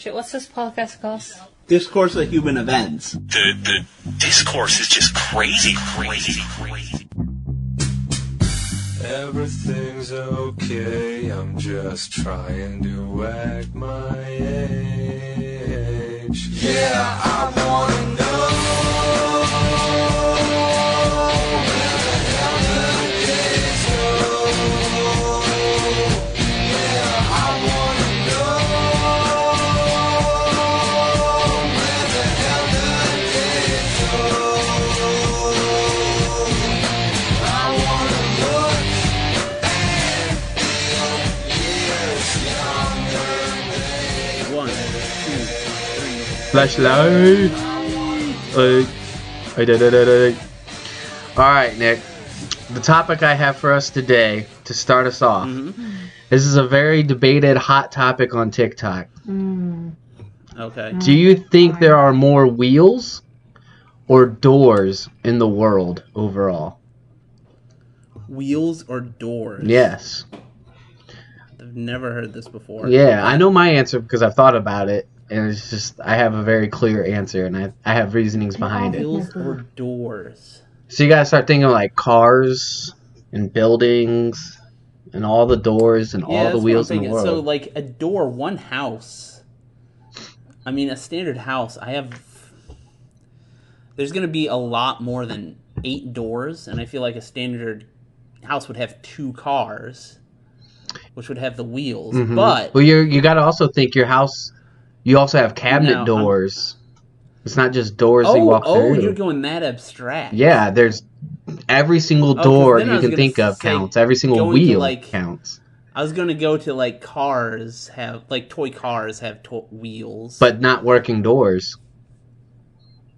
Shit, what's this podcast called? Discourse of Human Events. The discourse is just crazy. Everything's okay, I'm just trying to act my age. Yeah, I wanna know where the hell the days go. Yeah, I wanna know where the hell the days go. I wanna look and feel years younger. 1, 2, 3. Flashlight. Alright, Nick. The topic I have for us today, to start us off, this is a very debated hot topic on TikTok. Okay. Do you think there are more wheels or doors in the world overall? Wheels or doors? Yes. I've never heard this before. Yeah, I know my answer because I've thought about it, and it's just, I have a very clear answer, and I have reasonings behind it. Wheels or doors? So you gotta start thinking like cars and buildings and all the doors and all the wheels in the world. So like a door, one house. I mean, a standard house, there's going to be a lot more than 8 doors, and I feel like a standard house would have 2 cars, which would have the wheels. But well, you got to also think your house. You also have cabinet doors. It's not just doors that you walk through. Oh, you're going that abstract. Yeah, there's every single door you can think of counts. Every single wheel counts. I was going to go to like cars have like toy cars have wheels, but not working doors.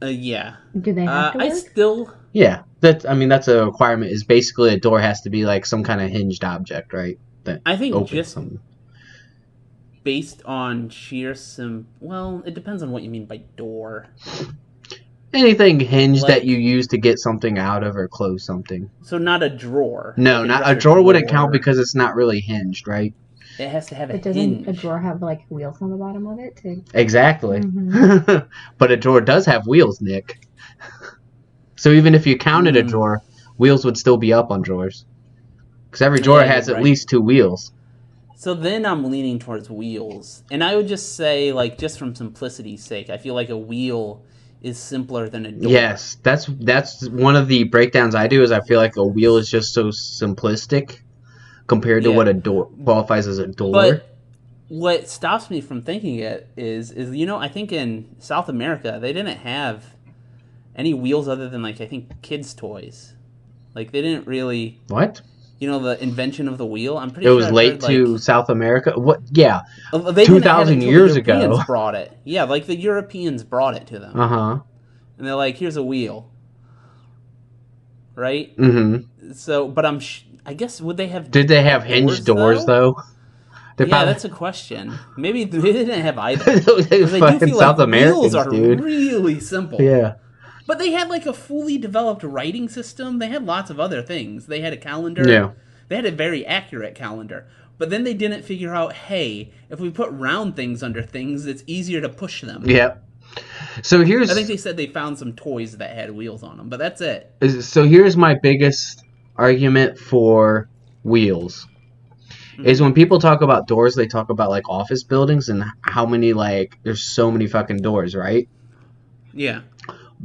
Yeah. Do they have to work? I still. Yeah, that's a requirement. Is basically a door has to be like some kind of hinged object, right? That I think opens just something. Based on sheer well, it depends on what you mean by door. Anything hinged that you use to get something out of or close something. So not a drawer. No, like not a drawer wouldn't count because it's not really hinged, right? It has to have a hinge. Doesn't a drawer have like wheels on the bottom of it too? Exactly. But a drawer does have wheels, Nick. So even if you counted a drawer, wheels would still be up on drawers. Because every drawer has at least 2 wheels. So then I'm leaning towards wheels. And I would just say, like, just from simplicity's sake, I feel like a wheel is simpler than a door. Yes, that's one of the breakdowns I do is I feel like a wheel is just so simplistic compared to what a door qualifies as a door. But what stops me from thinking it is I think in South America, they didn't have any wheels other than, like, I think kids' toys. Like, they didn't really... What? The invention of the wheel. I'm pretty sure it was late to South America. What? Yeah, 2,000 years ago. The Europeans brought it. Yeah, like the Europeans brought it to them. And they're like, "Here's a wheel." Right. So, but I guess would they have? Did they have hinged doors though? That's a question. Maybe they didn't have either. They fucking South Americans, wheels are really simple. Yeah. But they had like a fully developed writing system. They had lots of other things. They had a calendar. Yeah. They had a very accurate calendar. But then they didn't figure out, hey, if we put round things under things, it's easier to push them. Yeah. So I think they said they found some toys that had wheels on them, but that's it. So here's my biggest argument for wheels. Is when people talk about doors, they talk about like office buildings and how many there's so many fucking doors, right? Yeah.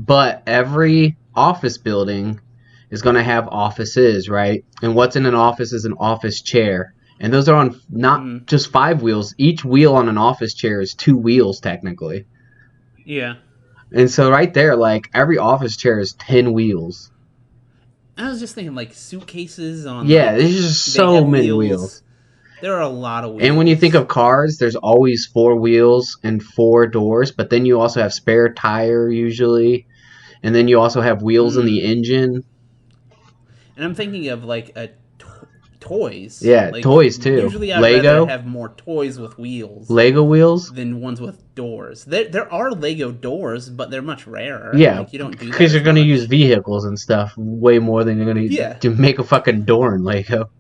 But every office building is going to have offices, right? And what's in an office is an office chair. And those are on not just 5 wheels. Each wheel on an office chair is 2 wheels, technically. Yeah. And so right there, every office chair is 10 wheels. I was just thinking, suitcases on... Yeah, there's just so many wheels. There are a lot of wheels. And when you think of cars, there's always 4 wheels and 4 doors, but then you also have spare tire usually, and then you also have wheels in the engine. And I'm thinking of toys. Yeah, toys too. Usually I'd Lego rather have more toys with wheels. Lego wheels than ones with doors. There are Lego doors, but they're much rarer. Yeah, you don't do that because you're going to use vehicles and stuff way more than you're going to make a fucking door in Lego.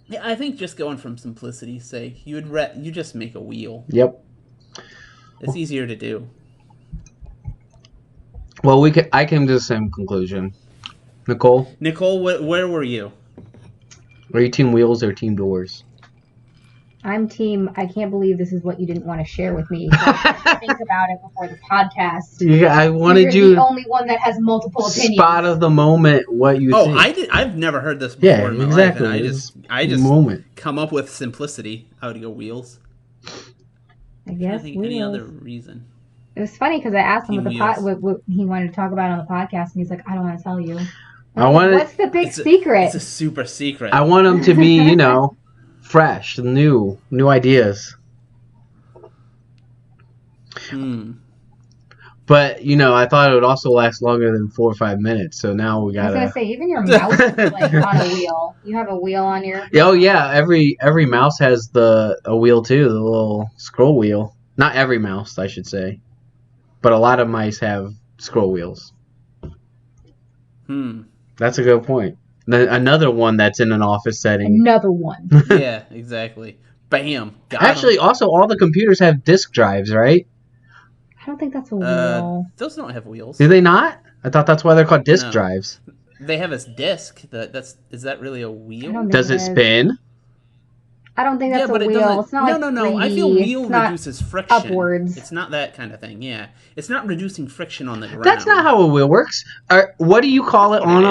Yeah, I think just going from simplicity's sake, you just make a wheel. Yep. It's easier to do. Well, I came to the same conclusion. Nicole, where were you? are you team wheels or team doors? I'm team. I can't believe this is what you didn't want to share with me. So I had to think about it before the podcast. Yeah, I wanted You're you the only one that has multiple opinions. spot of the moment what you think. I've never heard this before in my life, and I just moment. come up with simplicity. I would go wheels. I guess think any other reason. It was funny because I asked him Team what he wanted to talk about on the podcast, and he's like, "I don't want to tell you." What's the big secret? It's a super secret. I want them to be, fresh, new ideas. But, I thought it would also last longer than 4 or 5 minutes, so now we gotta... I was gonna say, even your mouse is like on a wheel. You have a wheel on your... Oh, yeah, every mouse has a wheel, too, the little scroll wheel. Not every mouse, I should say. But a lot of mice have scroll wheels. That's a good point. Another one that's in an office setting. Another one. Yeah, exactly. Bam. Actually, also, all the computers have disk drives, right? I don't think that's a wheel. Those don't have wheels. Do they not? I thought that's why they're called disk drives. They have a disc. Is that really a wheel? Does it spin? I don't think that's a but wheel. It's not like No. 3D. I feel wheel reduces friction. Upwards. It's not that kind of thing. Yeah, it's not reducing friction on the ground. That's not how a wheel works. What do you call it on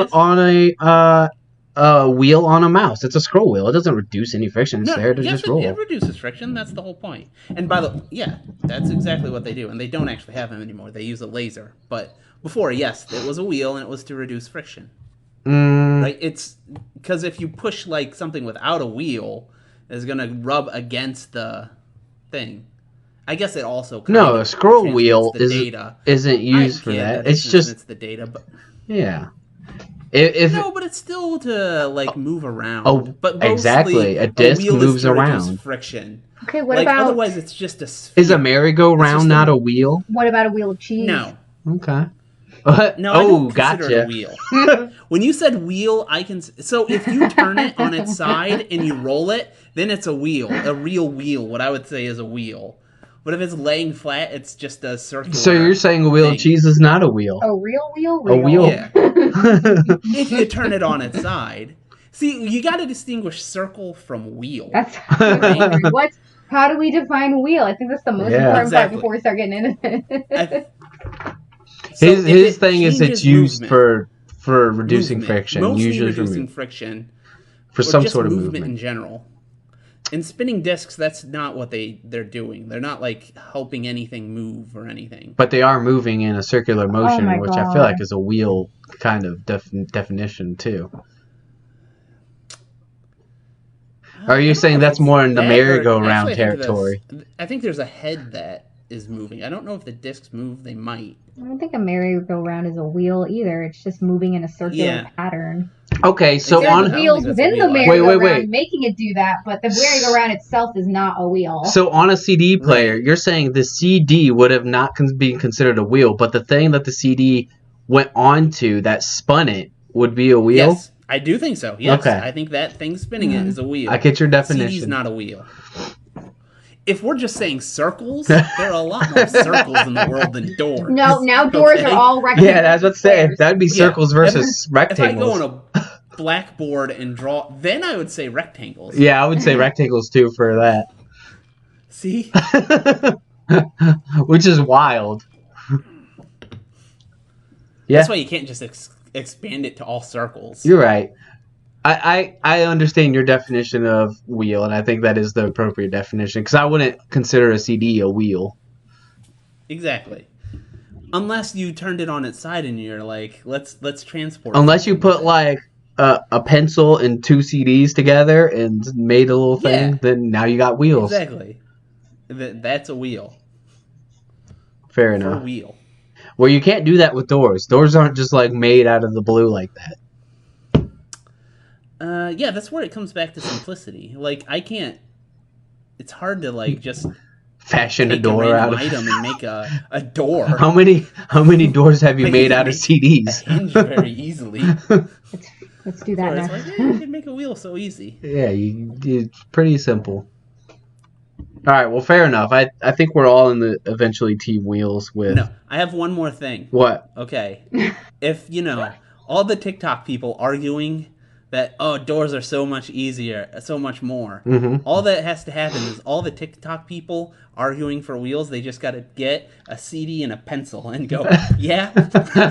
a wheel on a mouse? It's a scroll wheel. It doesn't reduce any friction. It's there to just roll. It reduces friction. That's the whole point. And that's exactly what they do. And they don't actually have them anymore. They use a laser. But before, yes, it was a wheel, and it was to reduce friction. Right? It's because if you push like something without a wheel, it's gonna rub against the thing. I guess it also a scroll wheel isn't used for that. It's just it's the data, but yeah. But it's still to move around. Oh, but exactly. A disc moves around. Friction. Okay, what about? Otherwise, it's just a sphere. Is a merry-go-round not a wheel? What about a wheel of cheese? No. Okay. No, I don't consider it a wheel. When you said wheel, so if you turn it on its side and you roll it, then it's a wheel, a real wheel. What I would say is a wheel. But if it's laying flat, it's just a circular. So you're saying a wheel of cheese is not a wheel? A real wheel? A wheel. Yeah. If you turn it on its side. See, you got to distinguish circle from wheel. That's how do we define wheel? I think that's the most important part before we start getting into it. His thing is it's used for reducing friction. Mostly usually reducing friction. For some just sort of movement in general. In spinning discs, that's not what they're doing. They're not helping anything move or anything. But they are moving in a circular motion, which God. I feel like is a wheel kind of definition too. Are you saying that's more in the merry-go-round territory? I think there's a head that is moving. I don't know if the discs move. They might. I don't think a merry-go-round is a wheel either. It's just moving in a circular pattern. Okay, so there's wheels within the merry-go-round making it do that, but the merry-go-round itself is not a wheel. So on a CD player, you're saying the CD would have not been considered a wheel, but the thing that the CD went onto that spun it would be a wheel? Yes, I do think so. Yes, okay. I think that thing spinning it is a wheel. I get your definition. CD's not a wheel. If we're just saying circles, there are a lot more circles in the world than doors. No, now doors are all rectangles. Yeah, that's what I'm saying. That'd be circles versus rectangles. If I go on a blackboard and draw, then I would say rectangles. Yeah, I would say rectangles too for that. See? Which is wild. Yeah. That's why you can't just expand it to all circles. You're right. I understand your definition of wheel, and I think that is the appropriate definition, because I wouldn't consider a CD a wheel. Exactly. Unless you turned it on its side and you're like, let's transport. Unless you put a pencil and two CDs together and made a little thing, then now you got wheels. Exactly. That's a wheel. Fair enough. A wheel. Well, you can't do that with doors. Doors aren't just made out of the blue like that. Yeah, that's where it comes back to simplicity. I can't. It's hard to just fashion a door out of item and make a door. How many doors have you made out of CDs? A hinge very easily. Let's do that next. You can make a wheel so easy. Yeah, it's pretty simple. All right, well, fair enough. I think we're all in the eventually team wheels with No, I have one more thing. what? Okay. If, all the TikTok people arguing that, doors are so much easier, so much more. Mm-hmm. All that has to happen is all the TikTok people arguing for wheels, they just got to get a CD and a pencil and go, yeah.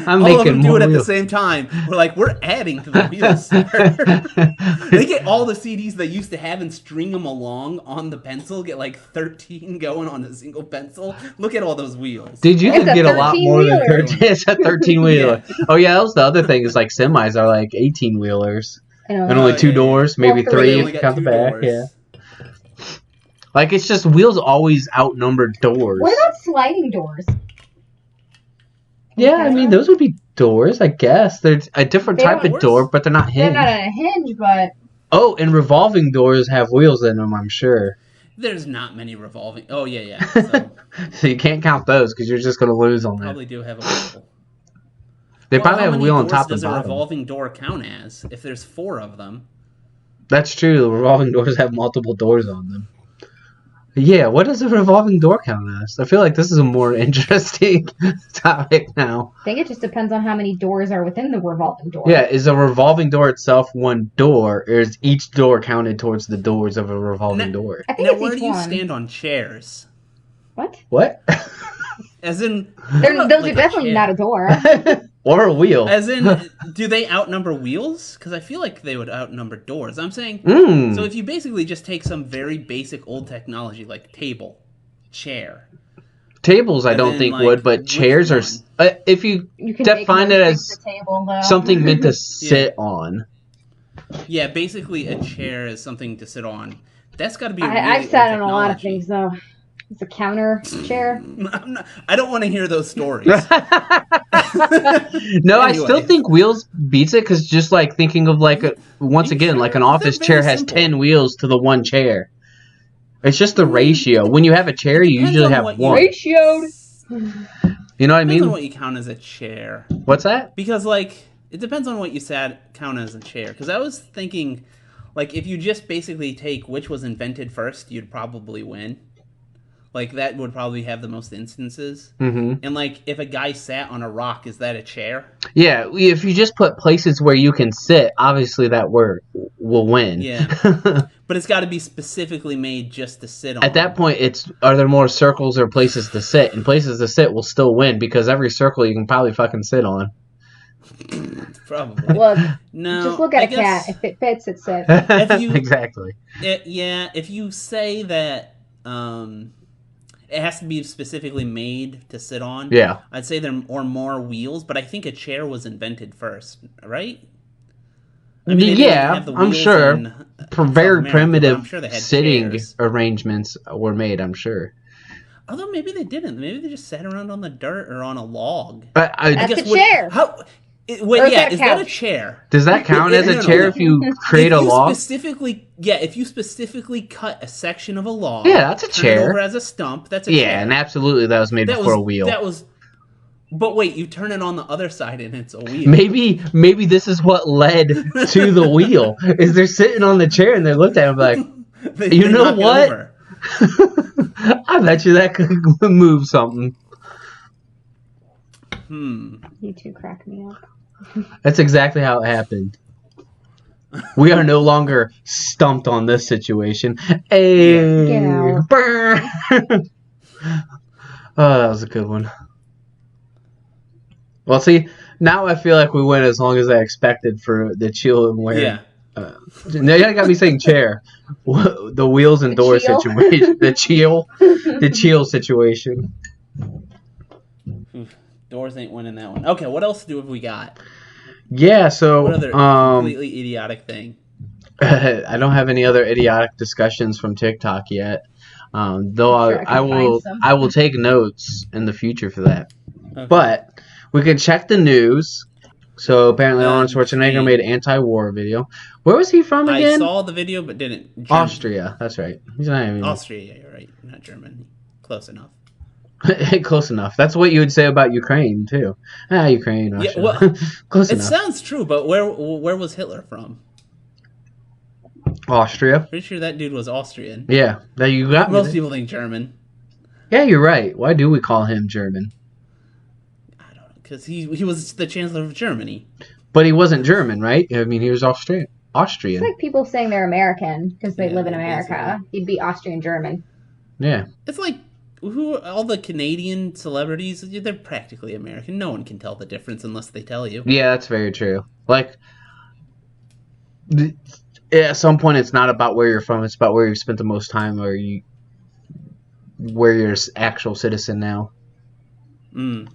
I'm all of making them do more it at the wheels. same time. We're like, we're adding to the wheels, sir. They get all the CDs they used to have and string them along on the pencil, get like 13 going on a single pencil. Look at all those wheels. Dude, you It's can a get a lot more than 13-wheeler. 13. It's a 13-wheeler. Yeah. Oh, yeah, that was the other thing is like semis are like 18-wheelers. I don't And know. only two yeah. doors, maybe Well, They three only if you got count the 2 back. doors. Yeah. Like, it's just wheels always outnumber doors. What about sliding doors? Yeah, I mean, those would be doors, I guess. They're a different They type don't- of door, but they're not They're hinged. not on a hinge, but Oh, and revolving doors have wheels in them, I'm sure. There's not many revolving. Oh, yeah. So So you can't count those because you're just going to lose on that. probably do have a wheel. They probably how have a many wheel on doors top and does a bottom. revolving door count as? If there's 4 of them. That's true. The revolving doors have multiple doors on them. Yeah, what does a revolving door count as? I feel like this is a more interesting topic now. I think it just depends on how many doors are within the revolving door. Yeah, is a revolving door itself one door, or is each door counted towards the doors of a revolving door? I think Now, it's where each do you one. stand on chairs? What? What? As in, Those like are definitely chair. not a door. Or a wheel? As in, do they outnumber wheels? Because I feel like they would outnumber doors. I'm saying, Mm. so if you basically just take some very basic old technology like table, chair. Tables, I And don't then, think like, would, but which chairs are. one? If you You can define make it one as fix the table, though. something meant to sit on. Yeah, basically a chair is something to sit on. That's got to be. A really I've sat on old a lot of technology. things, though. It's a counter chair. I don't want to hear those stories. No, I still Anyway. think wheels beats it because just like thinking of like once You again sure? like an They're office very chair has simple. 10 wheels to the one chair. It's just the ratio. When you have a chair, you depends usually on have what you- one. Ratioed. You know what I Depends on mean? what you count as a chair. What's that? Because, it depends on what you count as a chair. Because I was thinking, if you just basically take which was invented first, you'd probably win. That would probably have the most instances. Mm-hmm. And, if a guy sat on a rock, is that a chair? Yeah, if you just put places where you can sit, obviously that word will win. Yeah. But it's got to be specifically made just to sit on. At that point, are there more circles or places to sit? And places to sit will still win because every circle you can probably fucking sit on. Probably. Look, No. just look at I a guess- cat. If it fits, it sits. Exactly. If you say that it has to be specifically made to sit on, Yeah. I'd say there are more wheels, but I think a chair was invented first, right? I mean, they didn't Yeah, have the I'm wheels sure. in For South very America, but primitive I'm sure they had sitting chairs. arrangements were made, I'm sure. Although maybe they didn't. Maybe they just sat around on the dirt or on a log. But That's guess a chair. Wait, Or is that a is that a couch? chair? does that count as a No, chair no. if you create a log? If you specifically cut a section of a log, Yeah, that's a turn it chair. over as a stump, that's a Yeah, chair. and absolutely that was made before a wheel. But wait, you turn it on the other side and it's a wheel. Maybe this is what led to the wheel. Is they're sitting on the chair and they looked at him like, you know knock it what? over. I bet you that could move something. You two crack me up. That's exactly how it happened. We are no longer stumped on this situation. Hey, Get out. burn. Oh, that was a good one. Well, see, now I feel like we went as long as I expected for the chill and wear. Yeah. Now you got me saying chair. The wheels and The doors chill. situation. The chill situation. Doors ain't winning that one. Okay, what else have we got? Yeah, so What other completely idiotic thing? I don't have any other idiotic discussions from TikTok yet. Though I'm sure I can find some. I will take notes in the future for that. Okay. But we can check the news. So apparently Arnold Schwarzenegger Spain. made an anti-war video. Where was he from I again? saw the video but didn't. Germany. Austria. That's right. He's not even Austria, yeah, you're right. Not Germany. Close enough. close enough. That's what you would say about Ukraine too. Ukraine. Russia. Yeah, well, close It enough. sounds true, but where was Hitler from? Austria. Pretty sure that dude was Austrian. Yeah, that you got me. Most people think German. Yeah, you're right. Why do we call him German? I don't know, because he was the Chancellor of Germany. But he wasn't German, right? I mean, he was Austrian. It's like people saying they're American because they live in America. basically. He'd be Austrian German. Yeah. It's like all the Canadian celebrities, they're practically American. No one can tell the difference unless they tell you. Yeah, that's very true. Like, at some point, it's not about where you're from. It's about where you've spent the most time, where you're an actual citizen now. Mm.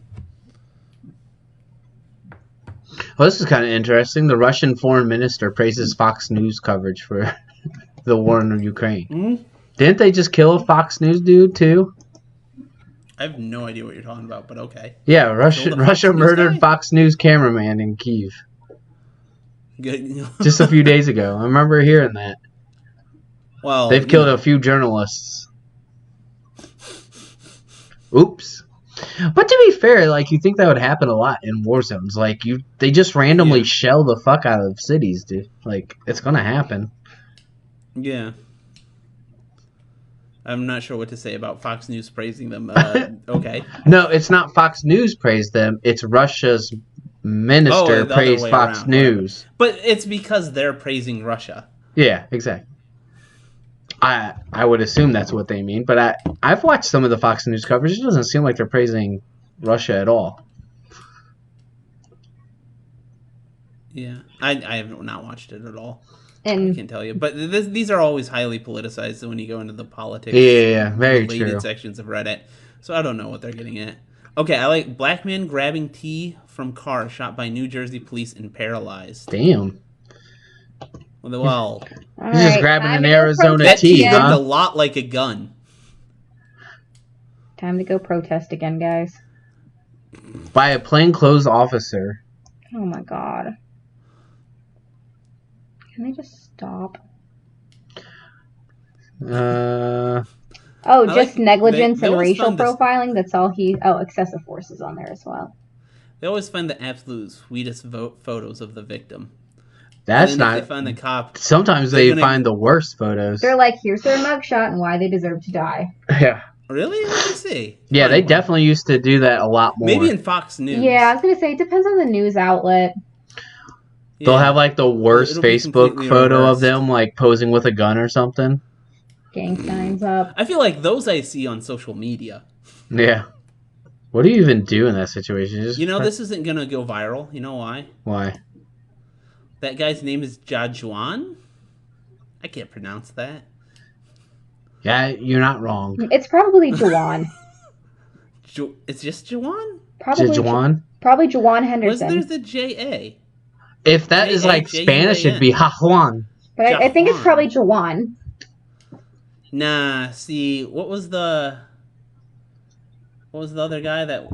Well, this is kind of interesting. The Russian foreign minister praises Fox News coverage for the war in Ukraine. Mm? Didn't they just kill a Fox News dude, too? I have no idea what you're talking about, but okay. Yeah, Killed Russia a Fox News murdered guy? Fox News cameraman in Kyiv Good. just a few days ago. I remember hearing that. Well, They've killed a few journalists. Oops. But to be fair, like, you think that would happen a lot in war zones. Like, they just randomly shell the fuck out of cities, dude. Like, it's gonna happen. Yeah. I'm not sure what to say about Fox News praising them. Okay. No, it's not Fox News praised them. It's Russia's minister the other praised way Fox around, News. But it's because they're praising Russia. Yeah, exactly. I would assume that's what they mean, but I've watched some of the Fox News coverage. It doesn't seem like they're praising Russia at all. Yeah. I have not watched it at all. I And can't tell you. But these are always highly politicized when you go into the politics. Yeah, very related true. sections of Reddit. So I don't know what they're getting at. Okay, I like black man grabbing tea from car shot by New Jersey police and paralyzed. Damn. Well, all He's just grabbing time an to go Arizona protest that tea tea, again. looked huh? a lot like a gun. Time to go protest again, guys. By a plainclothes officer. Oh my god. Can they just stop? Uh, Oh, I just like- negligence they and always racial found this- profiling? That's all he... Oh, excessive force is on there as well. They always find the absolute sweetest photos of the victim. that's and then if not. they find the cop. Sometimes they're they gonna- find the worst photos. They're like, here's their mugshot and why they deserve to die. Yeah. Really? Let me see. Yeah, Find they one. definitely used to do that a lot more. Maybe in Fox News. Yeah, I was going to say, it depends on the news outlet. They'll Yeah. have like the worst It'll be Facebook completely photo of reversed. them like posing with a gun or something. Gang signs up. I feel like those I see on social media. Yeah. What do you even do in that situation? Just You know, this isn't gonna go viral. You know why? Why? That guy's name is Jajuan. I can't pronounce that. Yeah, you're not wrong. It's probably Jawan. It's just Jawan? Probably Jajuan? Probably Jawan Was Henderson. there's the J-A? If that is like J-A-J-U-A-N. Spanish, it'd be Jajuan. But I think it's Jawan. probably Jawan. Nah, see, what was the other guy that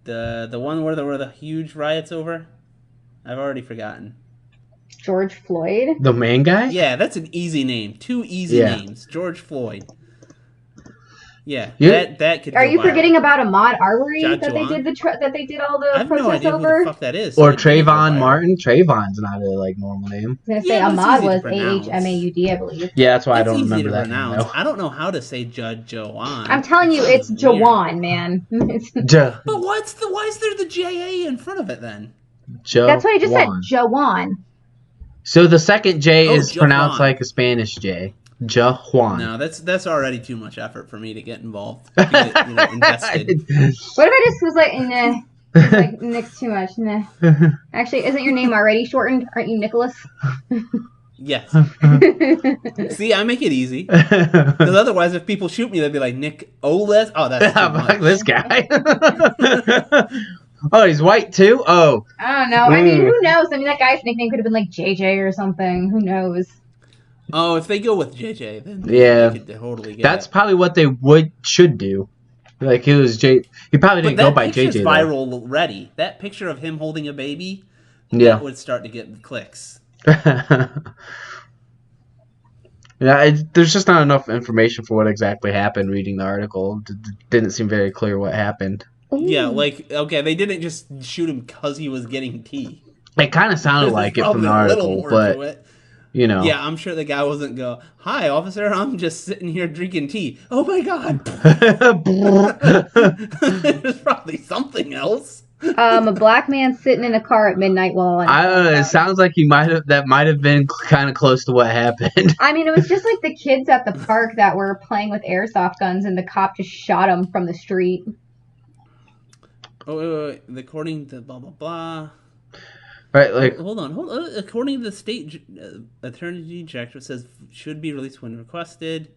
the one where there were the huge riots over? I've already forgotten. George Floyd. The main guy? Yeah, that's an easy name. Two easy Yeah. names. George Floyd. Yeah, Yeah. that could. Are go you viral. forgetting about Ahmaud Arbery Jajuan? that they did all the I have no protests idea who over? the fuck that is. Or so it didn't go Trayvon viral. Martin? Trayvon's not a like normal name. I was gonna say Yeah, but it's Ahmaud easy to was pronounce. AHMAUD, I believe. Yeah, that's why I It's don't easy remember to that pronounce. name. I don't know how to say Jawan. I'm telling you, it's weird. Jawan, man. Ja- But why is there the J-A in front of it then? That's what I just said, Jawan. Jawan. So the second J Oh, is Jawan. pronounced like a Spanish J. Jajuan. No, that's already too much effort for me to get involved. To get, invested. What if I just was like, nah? It's like, Nick's too much, nah. Actually, isn't your name already shortened? Aren't you Nicholas? Yes. See, I make it easy. Because otherwise, if people shoot me, they'd be like, Nick Oles? Oh, that's too Fuck much. this guy. Oh, he's white too? Oh. I don't know. I mean, who knows? I mean, that guy's nickname could have been like JJ or something. Who knows? Oh, if they go with JJ, then Yeah. they could totally get That's it. probably what they should do. Like he was He probably But didn't go that by picture's JJ though. viral already. That picture of him holding a baby, Yeah. that would start to get clicks. Yeah, there's just not enough information for what exactly happened reading the article. Didn't seem very clear what happened. Yeah, like, okay, they didn't just shoot him because he was getting tea. It kind of sounded like it from the article, but you know. Yeah, I'm sure the guy wasn't go, "Hi, officer, I'm just sitting here drinking tea." Oh my god. There's probably something else. A black man sitting in a car at midnight while on. I don't know. It sounds like that might have been kind of close to what happened. I mean, it was just like the kids at the park that were playing with airsoft guns, and the cop just shot them from the street. Oh, wait. According to blah blah blah. Right, like hold on. According to the state attorney director, it says should be released when requested.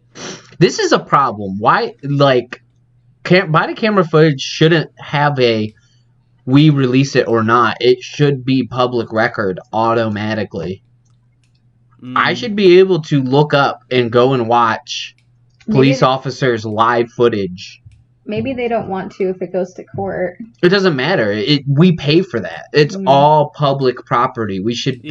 This is a problem. Why, like, body camera footage shouldn't have a we release it or not. It should be public record automatically. I should be able to look up and go and watch police officers' live footage. Maybe they don't want to if it goes to court. It doesn't matter. We pay for that. It's all public property. We should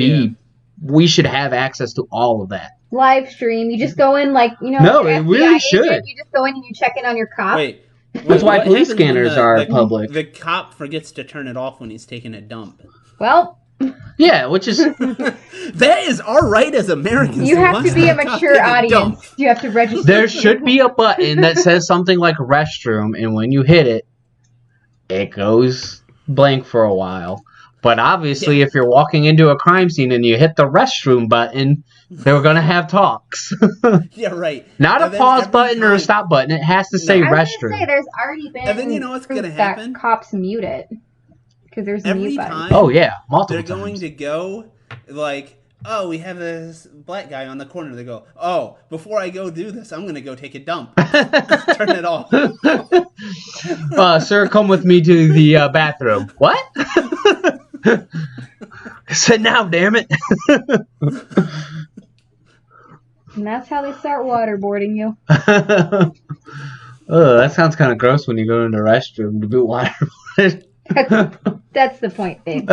have access to all of that. Live stream. You just go in like, No, it really should. You just go in and you check in on your cop. Wait. That's why police scanners are public. The cop forgets to turn it off when he's taking a dump. Well, yeah, which is that is our right as Americans. You have to be a mature audience. You have to register. There should be a button that says something like restroom, and when you hit it, it goes blank for a while. But obviously, if you're walking into a crime scene and you hit the restroom button, they're going to have talks. Yeah, right. Not a pause button or a stop button. It has to say restroom. I was going to say, there's already been and then you know what's going to happen? That cops mute it. Because there's a mute button. Oh, yeah. Multiple times. They're going to go, like, oh, we have this black guy on the corner. They go, oh, before I go do this, I'm going to go take a dump. Turn it off. Sir, come with me to the bathroom. What? Sit down, damn it. And that's how they start waterboarding you. Oh, that sounds kind of gross when you go into the restroom to be waterboarded. That's the point, babe.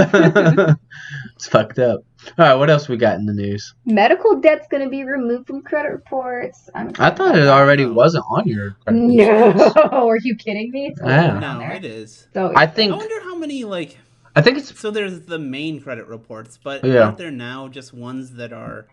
It's fucked up. All right, what else we got in the news? Medical debt's going to be removed from credit reports. I thought it already wasn't on your credit reports. No, are you kidding me? It's no, it is. So I wonder how many, like... I think it's... So there's the main credit reports, but aren't there now just ones that are...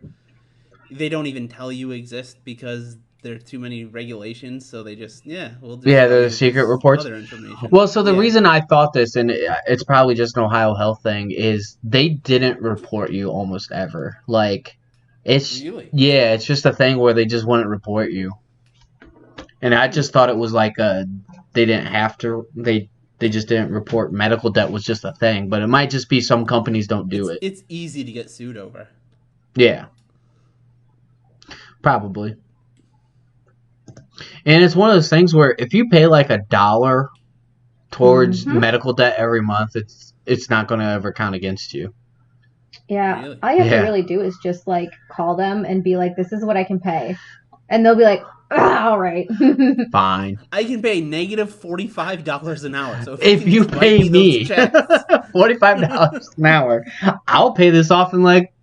They don't even tell you exist because there are too many regulations, so they just, we'll do the secret reports. Other information. Well, so the reason I thought this, and it's probably just an Ohio Health thing, is they didn't report you almost ever. Like, it's... Really? Yeah, it's just a thing where they just wouldn't report you. And I just thought it was like they didn't have to... They just didn't report medical debt was just a thing, but it might just be some companies don't do it. It's easy to get sued over. Yeah. Probably. And it's one of those things where if you pay like $1 towards medical debt every month, it's not going to ever count against you. Yeah. Really? All you have to really do is just like call them and be like, this is what I can pay. And they'll be like, all right. Fine. I can pay negative $45 an hour. So if you pay me $45 an hour, I'll pay this off in like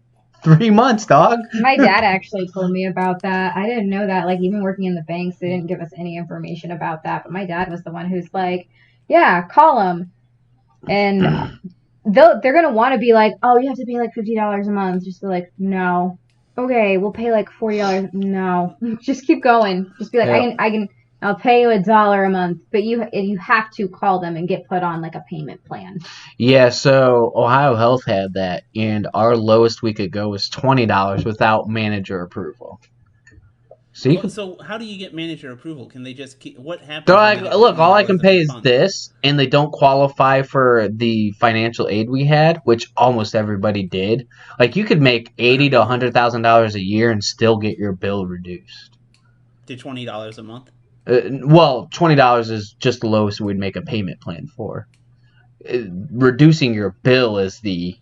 3 months, dog. My dad actually told me about that. I didn't know that. Like, even working in the banks, they didn't give us any information about that. But my dad was the one who's like, yeah, call them. And they're going to want to be like, oh, you have to pay like $50 a month. Just be like, no. Okay, we'll pay like $40. No, just keep going. Just be like, I'll pay you $1 a month, but you have to call them and get put on like a payment plan. Yeah, so Ohio Health had that, and our lowest we could go was $20 without manager approval. So how do you get manager approval? Can they just keep... What happens? They're like, look, all I can pay is this, and they don't qualify for the financial aid we had, which almost everybody did. Like, you could make $80,000 to $100,000 a year and still get your bill reduced. To $20 a month? Well, $20 is just the lowest we'd make a payment plan for. Reducing your bill is the...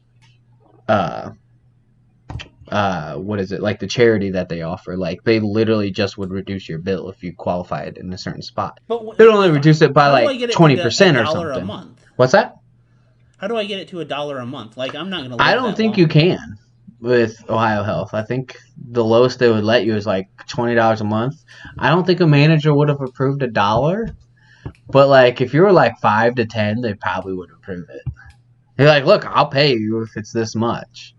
what is it, like the charity that they offer. Like, they literally just would reduce your bill if you qualified in a certain spot. They'd only reduce it by like 20% or something. A month? What's that? How do I get it to $1 a month? Like, I'm not going to I don't think you can with Ohio Health. I think the lowest they would let you is like $20 a month. I don't think a manager would have approved $1, but like if you were like 5 to 10, they probably would approve it. They're like, look, I'll pay you if it's this much.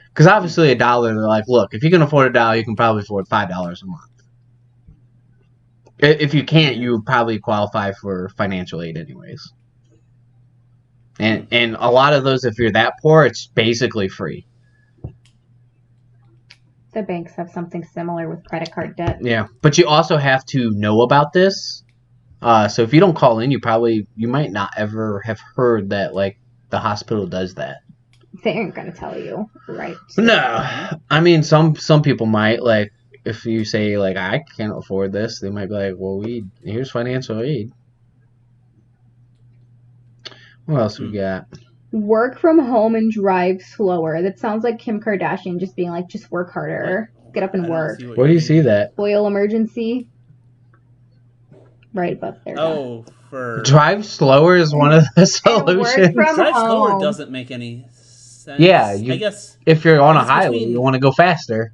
Because obviously $1, they're like, look, if you can afford $1, you can probably afford $5 a month. If you can't, you would probably qualify for financial aid anyways. And a lot of those, if you're that poor, it's basically free. The banks have something similar with credit card debt. Yeah, but you also have to know about this. So if you don't call in, you might not ever have heard that like the hospital does that. They aren't gonna tell you, right? No, I mean some people might, like if you say like I can't afford this, they might be like, well, here's financial aid. What else we got? Work from home and drive slower. That sounds like Kim Kardashian just being like, just work harder, get up and work. Where do you see that? Oil emergency. Right above there. Oh, for Drive slower is one of the solutions. from drive slower home. doesn't make any sense. Yeah, I guess if you're on a It's highway, between- you want to go faster.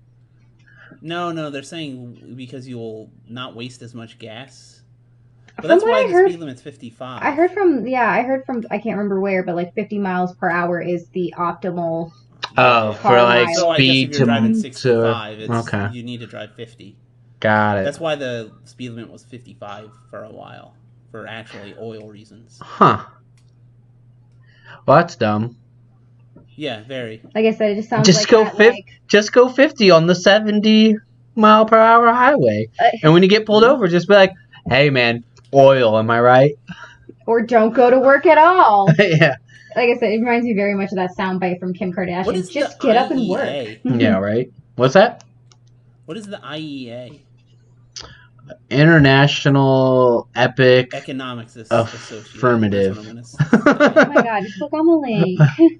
no, they're saying because you'll not waste as much gas. But From that's what why I the heard- speed limit's 55. I heard from I can't remember where, but like 50 miles per hour is the optimal. Oh, for Car like miles. So I guess speed if you're driving to 65, okay, you need to drive 50. got it. That's why the speed limit was 55 for a while, for actually oil reasons. Huh. Well, that's dumb. Yeah, very. Like I said, it just sounds Just like go that, 50. Just go 50 on the 70-mile-per-hour highway, and when you get pulled over, just be like, "Hey, man, oil, am I right?" or don't go to work at all. Yeah. Like I said, it reminds me very much of that soundbite from Kim Kardashian. What is Just the get up and work. IEA? Yeah, right. What's that? What is the IEA? International Epic. Economics Association. Affirmative. That's what I'm gonna Oh my god, just click on the link. Yeah. say.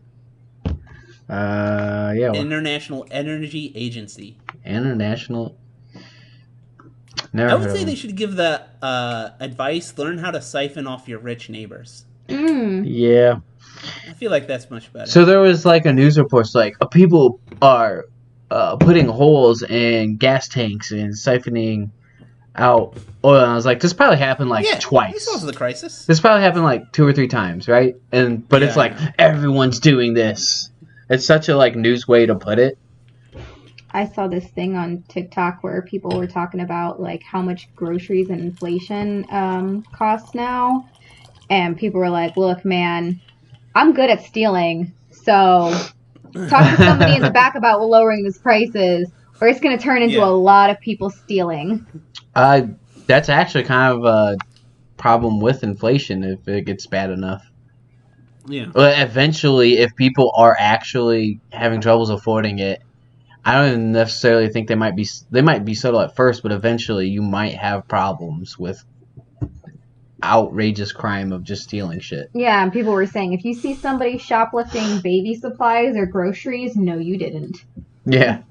Well, International Energy Agency. international. Never I would heard say of they it. should give the advice: learn how to siphon off your rich neighbors. Yeah. I feel like that's much better. So there was like a news report, like people are putting holes in gas tanks and siphoning out oil. And I was like, this probably happened like twice. This was the crisis. This probably happened like 2 or 3 times, right? But it's Yeah, like everyone's doing this. It's such a like news way to put it. I saw this thing on TikTok where people were talking about like how much groceries and inflation cost now, and people were like, "Look, man, I'm good at stealing, so talk to somebody in the back about lowering these prices, or it's going to turn into a lot of people stealing." That's actually kind of a problem with inflation if it gets bad enough. Yeah. But eventually, if people are actually having troubles affording it, I don't even necessarily think they might be subtle at first, but eventually you might have problems with outrageous crime of just stealing shit. Yeah, and people were saying if you see somebody shoplifting baby supplies or groceries, no, you didn't. Yeah.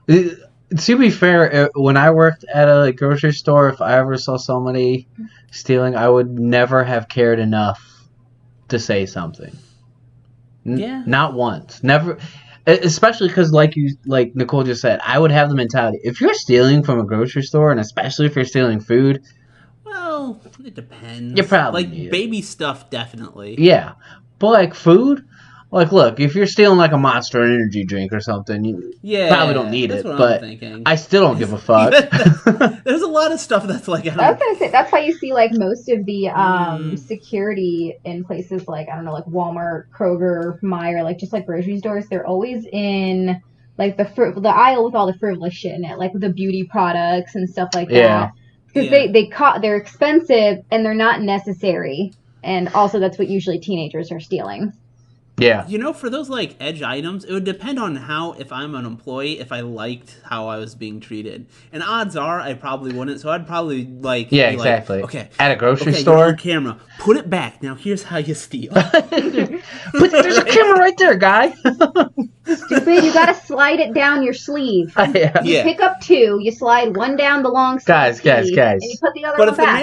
To be fair, when I worked at a grocery store, if I ever saw somebody stealing, I would never have cared enough to say something. Yeah. Not once. Never. Especially because, like Nicole just said, I would have the mentality. If you're stealing from a grocery store, and especially if you're stealing food, Well, it depends. You probably like need it. baby stuff, definitely. yeah. But like food, like look, if you're stealing like a Monster Energy drink or something, you Yeah, probably don't need that's it. what I'm But thinking. I still don't give a fuck. There's a lot of stuff that's like I I was don't. gonna say that's why you see like most of the security in places like I don't know, like Walmart, Kroger, Meijer, like just like grocery stores. They're always in like the aisle with all the frivolous shit in it, like the beauty products and stuff like Yeah. that. Because they're expensive and they're not necessary, and also that's what usually teenagers are stealing. Yeah. You know, for those like edge items, it would depend on how, if I'm an employee, if I liked how I was being treated. And odds are I probably wouldn't, so I'd probably like Yeah, be like, exactly. okay, At a grocery you're store. on camera, put it back. Now here's how you steal. But there's a camera right there, guy. Stupid, you gotta slide it down your sleeve. Yeah. You Yeah. pick up 2, you slide one down the long Guys, sleeve, guys. and you put the other But one if the back.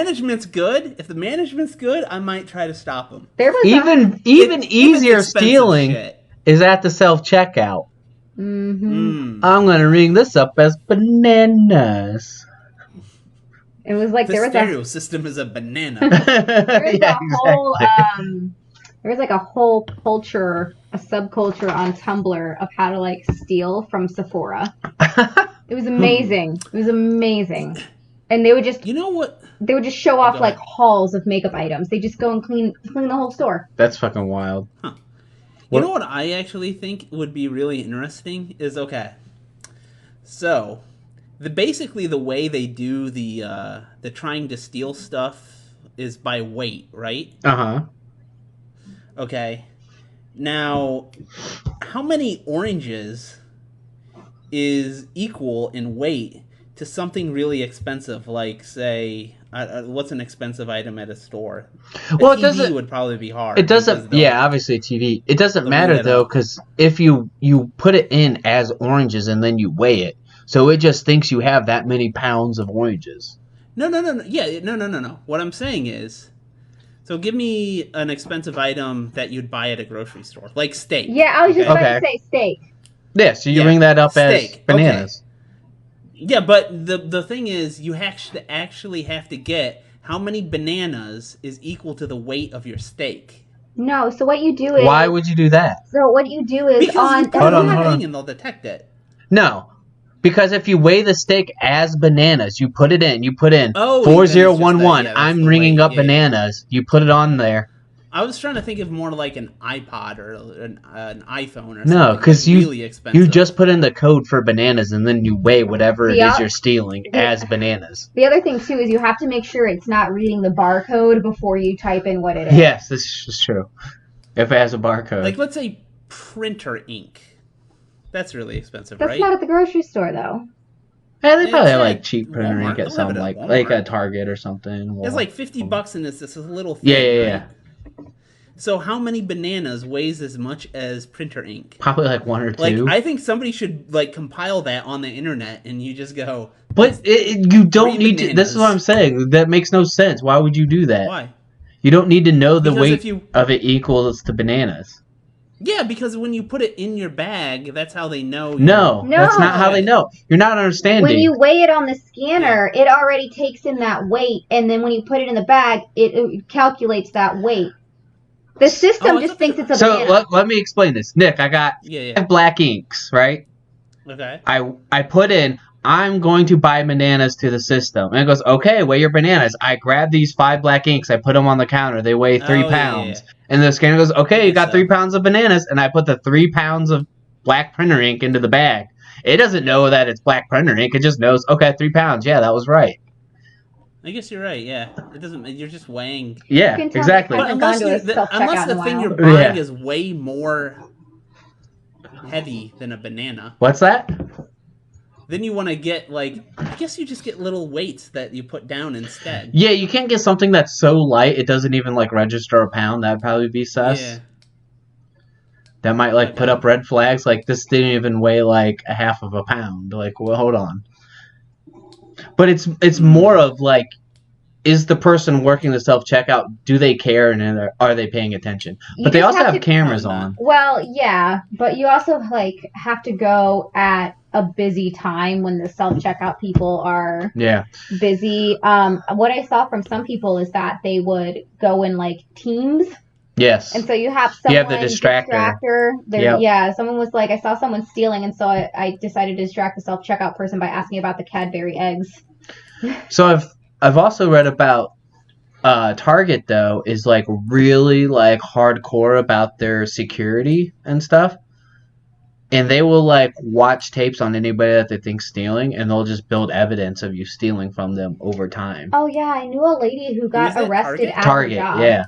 management's good, I might try to stop them. There was Even It's easier expensive stealing shit. is at the self checkout. Mm-hmm. Mm. I'm gonna ring this up as bananas. It was like The there was stereo system is a banana. a whole there was like a whole culture, a subculture on Tumblr of how to like steal from Sephora. It was amazing. It was amazing. And they would just You know what? they would just show off Go like ahead. hauls of makeup items. They just go and clean the whole store. That's fucking wild. You know what I actually think would be really interesting is, okay, so basically the way they do the trying to steal stuff is by weight, right? Uh-huh. Okay. Now, how many oranges is equal in weight to something really expensive, like, say, what's an expensive item at a store? Well, it TV doesn't. would probably be hard. It doesn't. because they'll- Yeah, obviously TV. It doesn't they'll matter weigh that though, up. because if you put it in as oranges and then you weigh it, so it just thinks you have that many pounds of oranges. No. Yeah, no. What I'm saying is, so give me an expensive item that you'd buy at a grocery store, like steak. Yeah, I was just Okay. about to say steak. Yeah, so you Yeah, ring that up steak, as bananas. Yeah, but the thing is, you actually have to get how many bananas is equal to the weight of your steak. No, so what you do is Why would you do that? so what you do is Because on you put Hold it on, on hold the on. thing and they'll detect it. No, because if you weigh the steak as bananas, you put it in. You put in Oh, then it's just 4011. that, yeah, that's I'm the ringing weight, up yeah, yeah. bananas. You put it on there. I was trying to think of more like an iPod or an iPhone or something. No, because like really expensive. you just put in the code for bananas and then you weigh whatever it Yeah. is you're stealing Yeah. as bananas. the other thing too is you have to make sure it's not reading the barcode before you type in what it is. Yes, this is true. If it has a barcode. Like, let's say printer ink. That's really expensive, That's right? not at the grocery store though. Yeah, they probably it's have at like cheap printer Walmart. ink They'll at have some it at like Walmart. a Target or something. It's like $50 and it's this little thing. Yeah, yeah, yeah. right? So how many bananas weighs as much as printer ink? Probably like one or Like, two. I think somebody should like compile that on the internet, and you just go, But you don't 3 need to. This is what I'm saying. That makes no sense. Why would you do that? why? You don't need to know the Because weight if you- of it equals to bananas. Yeah, because when you put it in your bag, that's how they know. No, No. that's not how they know. You're not understanding. When you weigh it on the scanner, it already takes in that weight, and then when you put it in the bag, it calculates that weight. The system Oh, just thinks it's a so banana. let me explain this. Nick, I got Yeah. 5 black inks, right? Okay. I put in, I'm going to buy bananas to the system. And it goes, okay, weigh your bananas. I grab these 5 black inks. I put them on the counter. They weigh 3 Oh, pounds. yeah. And the scanner goes, okay, you got so. 3 pounds of bananas. And I put the 3 pounds of black printer ink into the bag. It doesn't know that it's black printer ink. It just knows, okay, 3 pounds. Yeah, that was right. I guess you're right. Yeah, it doesn't. You're just weighing. Yeah, You can tell exactly. me But haven't unless, gone to a self-checkout unless in the a thing while. you're buying Yeah. is way more heavy than a banana, What's that? then you want to get like. I guess you just get little weights that you put down instead. Yeah, you can't get something that's so light it doesn't even like register a pound. That'd probably be sus. Yeah. That might like put up red flags. Like this didn't even weigh like a half of a pound. Like, well, hold on. But it's more of like, is the person working the self checkout? Do they care and are they paying attention? You But they just also have have to- cameras Probably not. on. Well, yeah, but you also like have to go at a busy time when the self checkout people are Yeah. busy. What I saw from some people is that they would go in like teams, Yes. and so you have You someone have the distractor. There, Yep. yeah. Someone was like, I saw someone stealing, and so I decided to distract the self checkout person by asking about the Cadbury eggs. So I've also read about Target though is like really like hardcore about their security and stuff. And they will like watch tapes on anybody that they think stealing, and they'll just build evidence of you stealing from them over time. Oh yeah, I knew a lady who got Who's that, arrested Target? at Target, her job. yeah.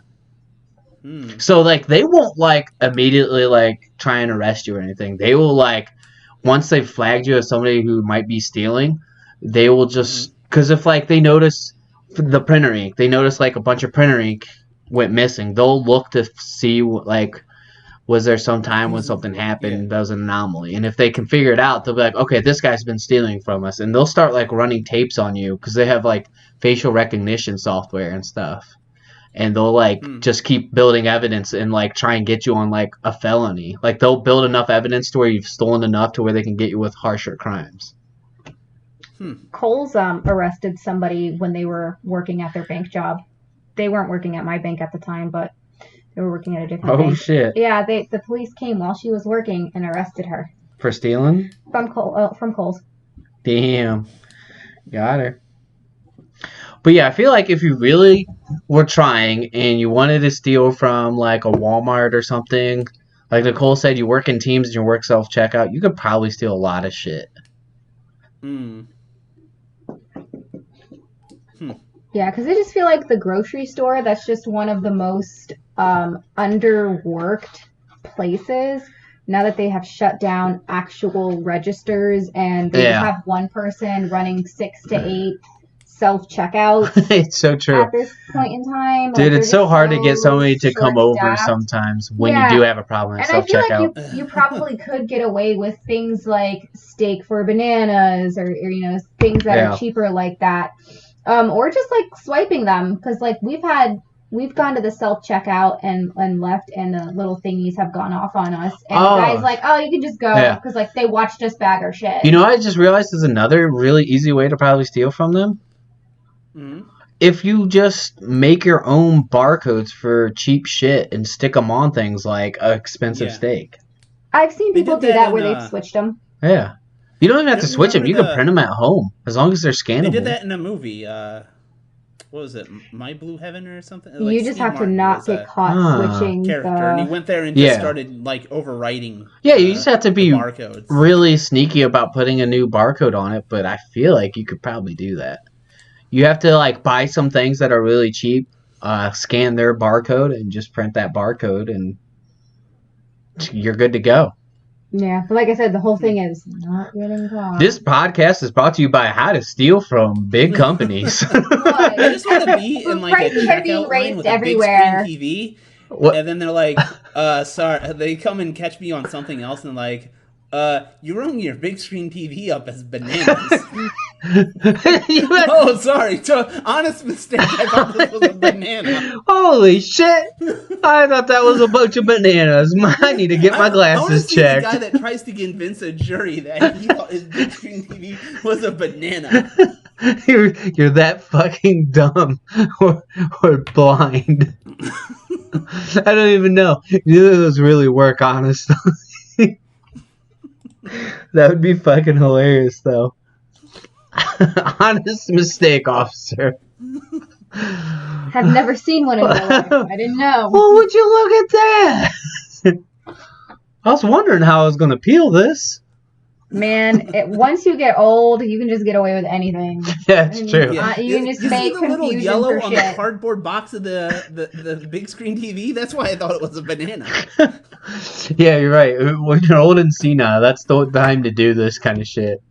Hmm. So like they won't like immediately like try and arrest you or anything. They will like once they've flagged you as somebody who might be stealing, they will just because if like they notice the printer ink, they notice like a bunch of printer ink went missing. They'll look to see like was there some time when something happened that was an anomaly, and if they can figure it out, they'll be like, okay, this guy's been stealing from us, and they'll start like running tapes on you because they have like facial recognition software and stuff. And they'll like just keep building evidence and like try and get you on like a felony. Like they'll build enough evidence to where you've stolen enough to where they can get you with harsher crimes. Kohl's arrested somebody when they were working at their bank job. They weren't working at my bank at the time, but they were working at a different bank. Oh shit! Yeah, the police came while she was working and arrested her For stealing? from Kohl's. Damn. Got her. But yeah, I feel like if you really were trying and you wanted to steal from like a Walmart or something, like Nicole said, you work in teams and you work self-checkout, you could probably steal a lot of shit. Yeah, because I just feel like the grocery store, that's just one of the most underworked places. Now that they have shut down actual registers and they just have one person running 6 to 8 self-checkouts It's so true. at this point in time. Dude, Like, it's so hard to get somebody to come over short-staffed. sometimes when Yeah. you do have a problem at And I feel self-checkout. like you probably could get away with things like steak for bananas or things that are cheaper like that. Or just like swiping them, because like we've gone to the self-checkout and left, and the little thingies have gone off on us. And the guy's like, oh, you can just go, because like they watched us bag our shit. You know, I just realized there's another really easy way to probably steal from them. If you just make your own barcodes for cheap shit and stick them on things like an expensive steak. I've seen They people did do that that where in, they've switched them. Yeah. You don't even have to switch them. You can remember print them at home as long as they're scannable. They did that in a movie. What was it? My Blue Heaven or something? Like, You just Steve have to Martin not was get a caught switching character, and he the... went there and just started like overwriting. Yeah, you just have to be barcodes. really sneaky about putting a new barcode on it, but I feel like you could probably do that. You have to like buy some things that are really cheap, scan their barcode, and just print that barcode, and you're good to go. Yeah, but like I said, the whole thing is not getting caught. This podcast is brought to you by How to Steal from Big Companies. I just want to be in like a Prices are being checkout line raised with everywhere. a big screen TV, What? and then they're like, sorry, they come and catch me on something else, and like, you're running your big screen TV up as bananas. Oh, sorry. Honest mistake. I thought this was a banana. Holy shit! I thought that was a bunch of bananas. I need to get my I want to glasses see checked. the guy that tries to convince a jury that he thought his big screen TV was a banana. You're that fucking dumb or blind. I don't even know. Neither of those really work, honestly. That would be fucking hilarious, though. Honest mistake, officer. Have never seen one in my life. I didn't know. Well, would you look at that? I was wondering how I was going to peel this. Man, once you get old, you can just get away with anything. Yeah, it's true. You can just You make see the little confusion yellow for on shit. the cardboard box of the big screen TV? That's why I thought it was a banana. Yeah, you're right. When you're old and senile, that's the time to do this kind of shit.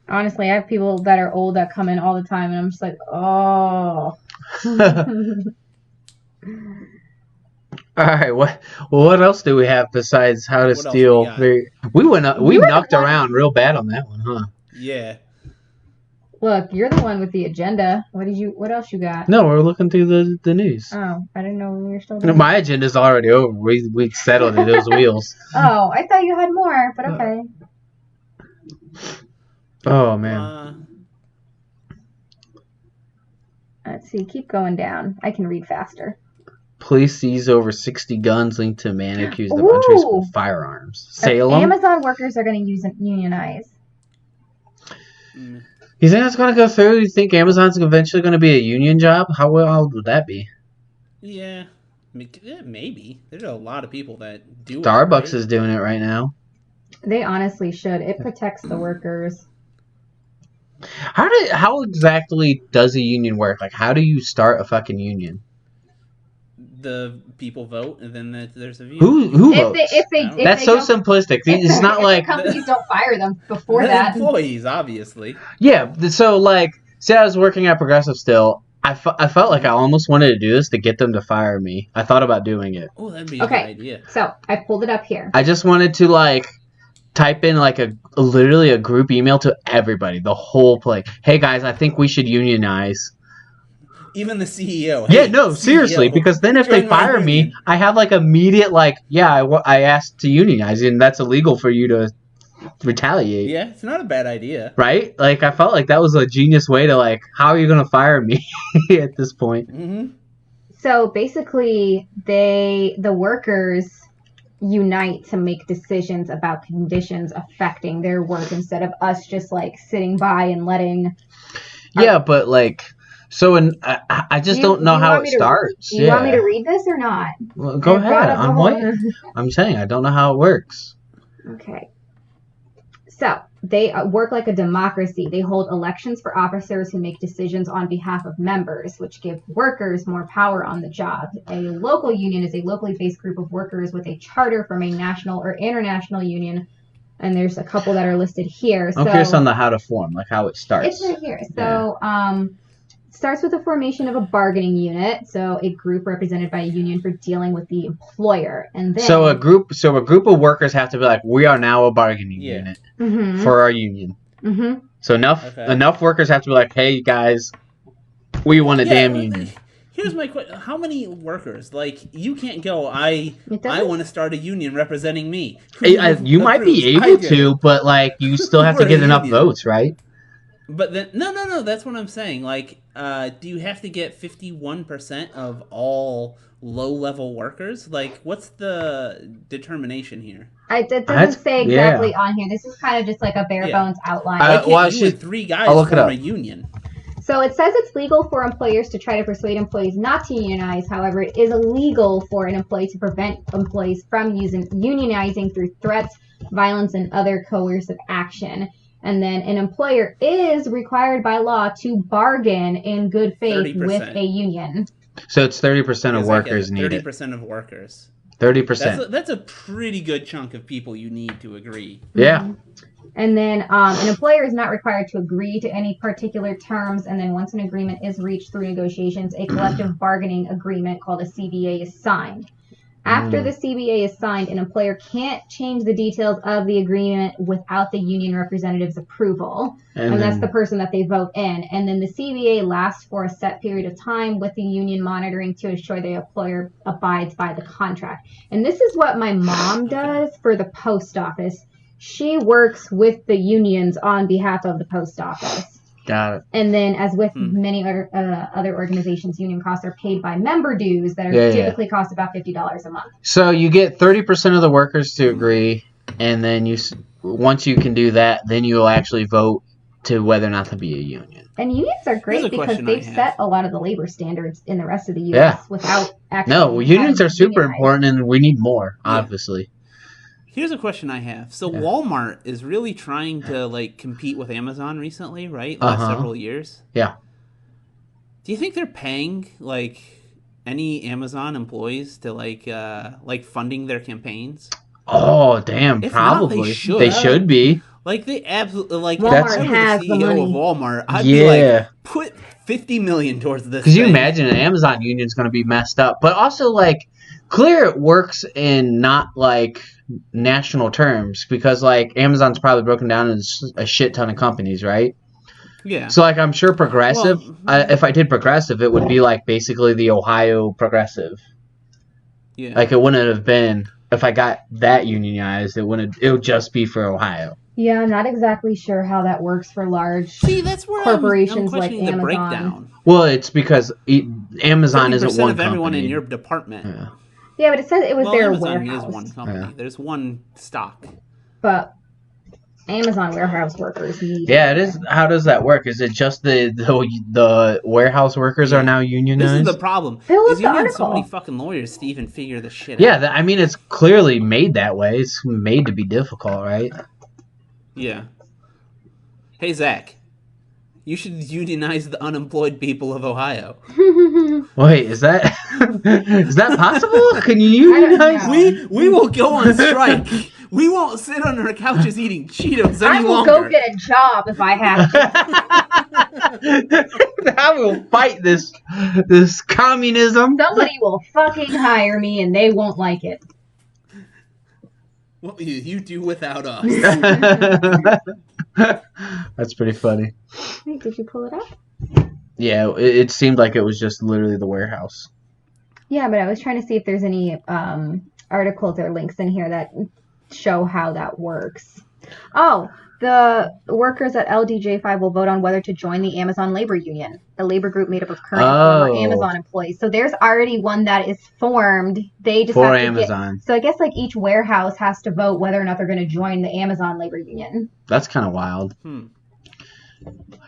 Honestly, I have people that are old that come in all the time, and I'm just like, oh. All right, what else do we have besides how to What else steal? we We knocked around real bad on that one, huh? Yeah. Look, you're the one with the agenda. What else you got? No, we're looking through the news. Oh, I didn't know we were still No, doing my agenda's already over. We settled it. Those wheels. Oh, I thought you had more, but okay. Oh man. Let's see. Keep going down. I can read faster. Police seize over 60 guns linked to man accused of untraceable firearms. Salem. Amazon workers are going to unionize. You think that's going to go through? You think Amazon's eventually going to be a union job? How well would that be? Yeah. Maybe. There's a lot of people that do Starbucks it, right? is doing it right now. They honestly should. It protects the workers. How exactly does a union work? Like, how do you start a fucking union? The people vote, and then there's a view. Who votes? That's so simplistic. It's not like companies don't fire them before The that. employees, obviously. Yeah. So like, say I was working at Progressive still. I felt like I almost wanted to do this to get them to fire me. I thought about doing it. Oh, that'd be a good idea. So I pulled it up here. I just wanted to like type in like literally a group email to everybody, the whole place. Hey guys, I think we should unionize. Even the CEO. Yeah, Hey, no, CEO, seriously, because then if they join my fire me, union. I have like immediate like, yeah, I asked to unionize, and that's illegal for you to retaliate. Yeah, it's not a bad idea. Right? Like, I felt like that was a genius way to, like, how are you going to fire me at this point? Mm-hmm. So basically, the workers unite to make decisions about conditions affecting their work instead of us just like sitting by and letting. Yeah, but like, so I just don't know how it starts. Do you want me to read this or not? Well, go ahead. I'm waiting. I'm saying I don't know how it works. Okay. So they work like a democracy. They hold elections for officers who make decisions on behalf of members, which give workers more power on the job. A local union is a locally based group of workers with a charter from a national or international union. And there's a couple that are listed here. I'm curious on the how to form, like how it starts. It's right here. So it starts with the formation of a bargaining unit. So a group represented by a union for dealing with the employer. And then So a group of workers have to be like, we are now a bargaining unit for our union. Mm-hmm. So enough workers have to be like, hey guys, we want a damn union. Here's my question: how many workers? Like, you can't go. I want to start a union representing me. You might be able to, but like, you still have to get enough votes, right? But then, no. That's what I'm saying. Like, do you have to get 51% of all low-level workers? Like, what's the determination here? It doesn't say exactly on here. This is kind of just like a bare bones outline. Why can't you and 3 guys form a union? So it says it's legal for employers to try to persuade employees not to unionize. However, it is illegal for an employee to prevent employees from unionizing through threats, violence, and other coercive action. And then an employer is required by law to bargain in good faith 30%. With a union. So it's 30% of workers need it. 30% of workers. 30%. That's a pretty good chunk of people you need to agree. Yeah. Mm-hmm. And then an employer is not required to agree to any particular terms. And then once an agreement is reached through negotiations, a collective bargaining agreement called a CBA is signed. After the CBA is signed, an employer can't change the details of the agreement without the union representative's approval. And that's the person that they vote in. And then the CBA lasts for a set period of time with the union monitoring to ensure the employer abides by the contract. And this is what my mom does for the post office. She works with the unions on behalf of the post office. Got it. And then, as with many other organizations, union costs are paid by member dues that are typically cost about $50 a month. So you get 30% of the workers to agree, and then once you can do that, then you'll actually vote to whether or not to be a union. And unions are great because they've set a lot of the labor standards in the rest of the U.S. without actually. No, unions are super important, and we need more, obviously. Here's a question I have. So Walmart is really trying to like compete with Amazon recently, right? Last several years. Yeah. Do you think they're paying like any Amazon employees to like funding their campaigns? Oh, damn! If probably not, they should be. Like they absolutely like. Walmart has the CEO the money. Of Walmart. I'd be like, put $50 million towards this. Because you imagine an Amazon union is going to be messed up, but also like clear it works in not like national terms because like Amazon's probably broken down into a shit ton of companies, right? Yeah. So like I'm sure Progressive, if I did Progressive, it would be like basically the Ohio Progressive. Yeah. Like it wouldn't have been if I got that unionized. It would just be for Ohio. Yeah, I'm not exactly sure how that works for large that's where corporations I'm like Amazon. The breakdown. Well, it's because Amazon isn't one of everyone company. in your department. Yeah. Yeah, but it says it was their Amazon warehouse. Is one company. Yeah. There's one stock. But Amazon warehouse workers need. Yeah, it is. How does that work? Is it just the warehouse workers are now unionized? This is the problem. Is you need so many fucking lawyers to even figure this shit out. Yeah, I mean it's clearly made that way. It's made to be difficult, right? Yeah. Hey Zach, you should unionize the unemployed people of Ohio. Wait, is that possible? Can you unionize? We will go on strike. We won't sit on our couches eating Cheetos any longer. I will go get a job if I have to. I will fight this communism. Somebody will fucking hire me and they won't like it. What will you do without us? That's pretty funny. Wait, did you pull it up? Yeah, it seemed like it was just literally the warehouse. Yeah, but I was trying to see if there's any articles or links in here that show how that works. Oh, the workers at LDJ5 will vote on whether to join the Amazon labor union, a labor group made up of current and former Amazon employees. So there's already one that is formed. They just For have to Amazon. So I guess like each warehouse has to vote whether or not they're going to join the Amazon labor union. That's kind of wild.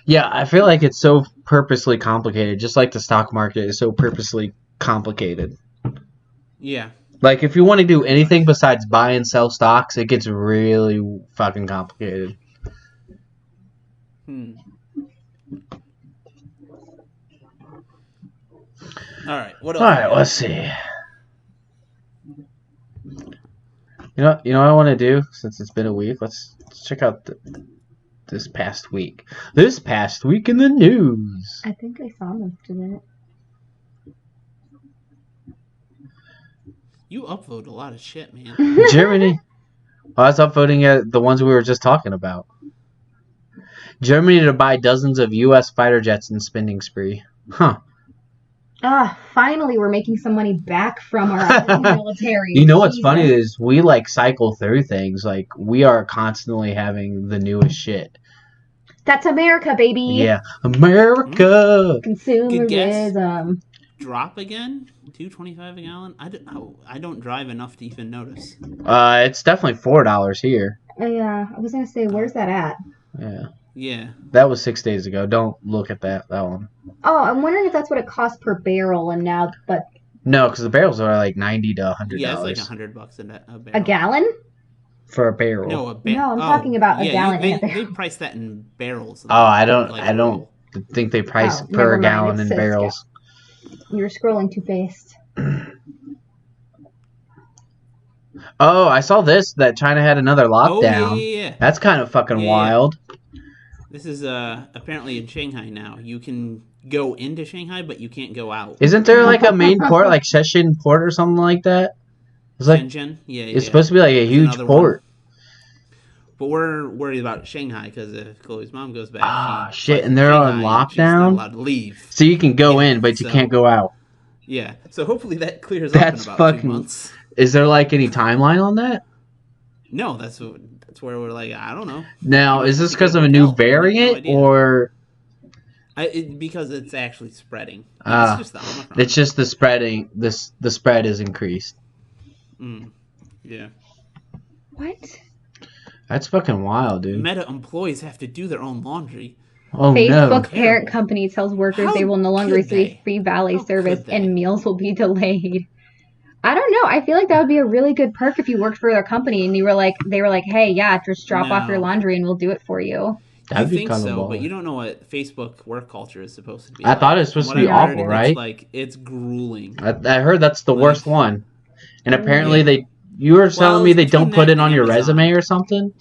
Yeah, I feel like it's so purposely complicated, just like the stock market is so purposely complicated. Yeah. Like, if you want to do anything besides buy and sell stocks, it gets really fucking complicated. All right. What else? All right, let's see. You know what I want to do since it's been a week? Let's check out this past week. This past week in the news. I think I saw most of it. You upvote a lot of shit, man. Germany. I was upvoting the ones we were just talking about. Germany to buy dozens of U.S. fighter jets in spending spree. Huh. Finally we're making some money back from our military. You know what's funny is we like cycle through things. Like, we are constantly having the newest shit. That's America, baby. Yeah. America. Consumerism. Drop again? $2.25 a gallon? I don't drive enough to even notice. It's definitely $4 here. Yeah, I was gonna say, where's that at? Yeah. Yeah. That was 6 days ago. Don't look at that one. Oh, I'm wondering if that's what it costs per barrel, and now, but No, because the barrels are like $90 to $100. Yeah, it's like $100 a barrel. a gallon? For a barrel. No, No, I'm talking about a gallon They, and a barrel. they price that in barrels. Oh, I don't Like think they price Oh, per never mind, gallon it in says barrels. You're scrolling too fast. Oh, I saw that China had another lockdown. Oh, yeah. That's kind of fucking wild. This is apparently in Shanghai now. You can go into Shanghai, but you can't go out. Isn't there like a main port, like Shenzhen port or something like that? It's like Shenzhen? Yeah. it's supposed to be like a huge another port. But we're worried about Shanghai because if Chloe's mom goes back, Shit, and they're on Shanghai, she's not lockdown? allowed to leave. So you can go in, but you can't go out. Yeah. So hopefully that clears That's up in about 2 fucking- months. Is there like any timeline on that? No, that's where we're like, I don't know. Now, is this because of a new variant or? Because it's actually spreading. Ah, It's just the Omicron. It's just the spreading. The spread is increased. Yeah. What? That's fucking wild, dude. Meta employees have to do their own laundry. Oh Facebook no! parent company tells workers How they will no longer could receive they? free valet How service could they? and meals will be delayed. I don't know. I feel like that would be a really good perk if you worked for their company and they were like, hey, yeah, just drop off your No. laundry and we'll do it for you. That'd You be think kind of so, baller. but you don't know what Facebook work culture is supposed to be. I like. thought it was supposed From to be what I heard, awful, it's right? Like it's grueling. I heard that's the worst one, and apparently Yeah. you were telling me it's they don't between put that it on and your Amazon. resume or something.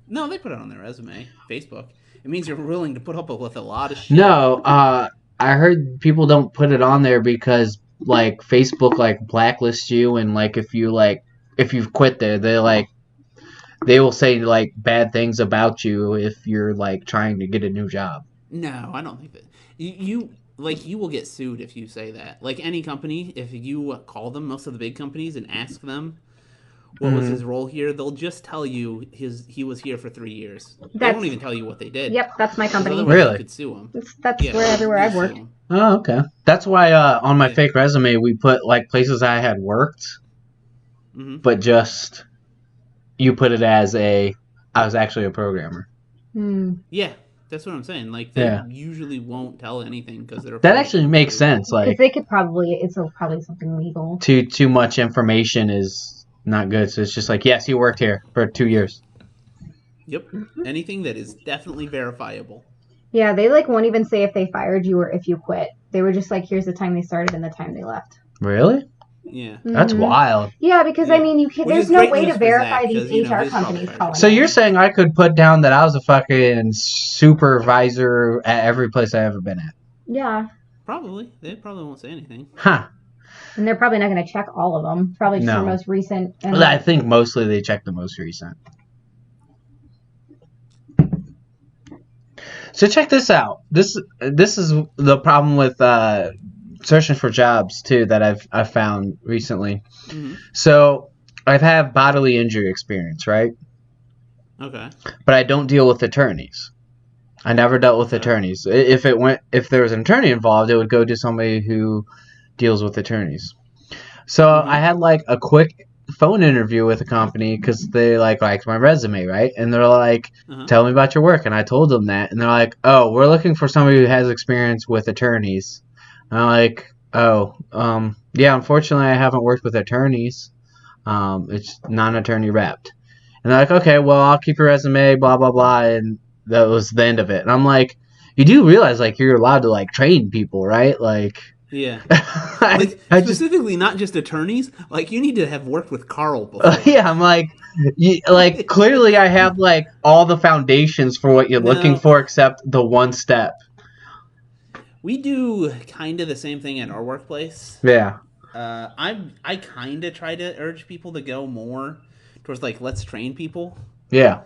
No, they put it on their resume. Facebook. It means you're willing to put up with a lot of shit. No, I heard people don't put it on there because like Facebook like blacklists you, and like if you've quit there, they will say like bad things about you if you're like trying to get a new job. No, I don't think that. You will get sued if you say that. Like any company, if you call them, most of the big companies, and ask them what was his role here, they'll just tell you he was here for 3 years. They won't even tell you what they did. Yep, that's my company. Otherwise Really? You could sue them. That's where everywhere I've worked. Oh, okay. That's why on my Yeah. fake resume we put like places I had worked, but just you put it as I was actually a programmer. Yeah, that's what I'm saying. Like they Yeah. usually won't tell anything because they're That afraid actually to makes do it. sense. Because Like they could probably, it's probably something legal. too much information is not good. So it's just like, yes, you worked here for 2 years. Yep. Anything that is definitely verifiable. Yeah, they like won't even say if they fired you or if you quit. They were just like, here's the time they started and the time they left. Really? Yeah. That's wild. Yeah, because I mean, you can. Which There's is no great way news to for verify Zach, these 'cause, you know, HR his companies probably calling. So in. you're saying I could put down that I was a fucking supervisor at every place I ever been at? Yeah, Probably. They probably won't say anything. Huh. and they're probably not going to check all of them. Probably just No. your most recent. And Well, I think mostly they check the most recent. So check this out. This is the problem with searching for jobs too that I've found recently. Mhm. So I've had bodily injury experience, right? Okay. but I don't deal with attorneys. I never dealt with attorneys. If there was an attorney involved, it would go to somebody who deals with attorneys. So I had like a quick phone interview with a company because they liked my resume, right? And they're like, "Tell me about your work," and I told them that, and they're like, "Oh, we're looking for somebody who has experience with attorneys." And I'm like, "Oh, yeah, unfortunately, I haven't worked with attorneys. It's non-attorney repped." And they're like, "Okay, well, I'll keep your resume, blah blah blah," and that was the end of it. And I'm like, "You do realize like you're allowed to like train people, right? Like." Yeah. I just Specifically, not just attorneys. Like, you need to have worked with Carl before. yeah, I'm like, clearly I have like all the foundations for what you're looking for, except the one step. We do kind of the same thing at our workplace. Yeah. I kind of try to urge people to go more towards like, let's train people. Yeah.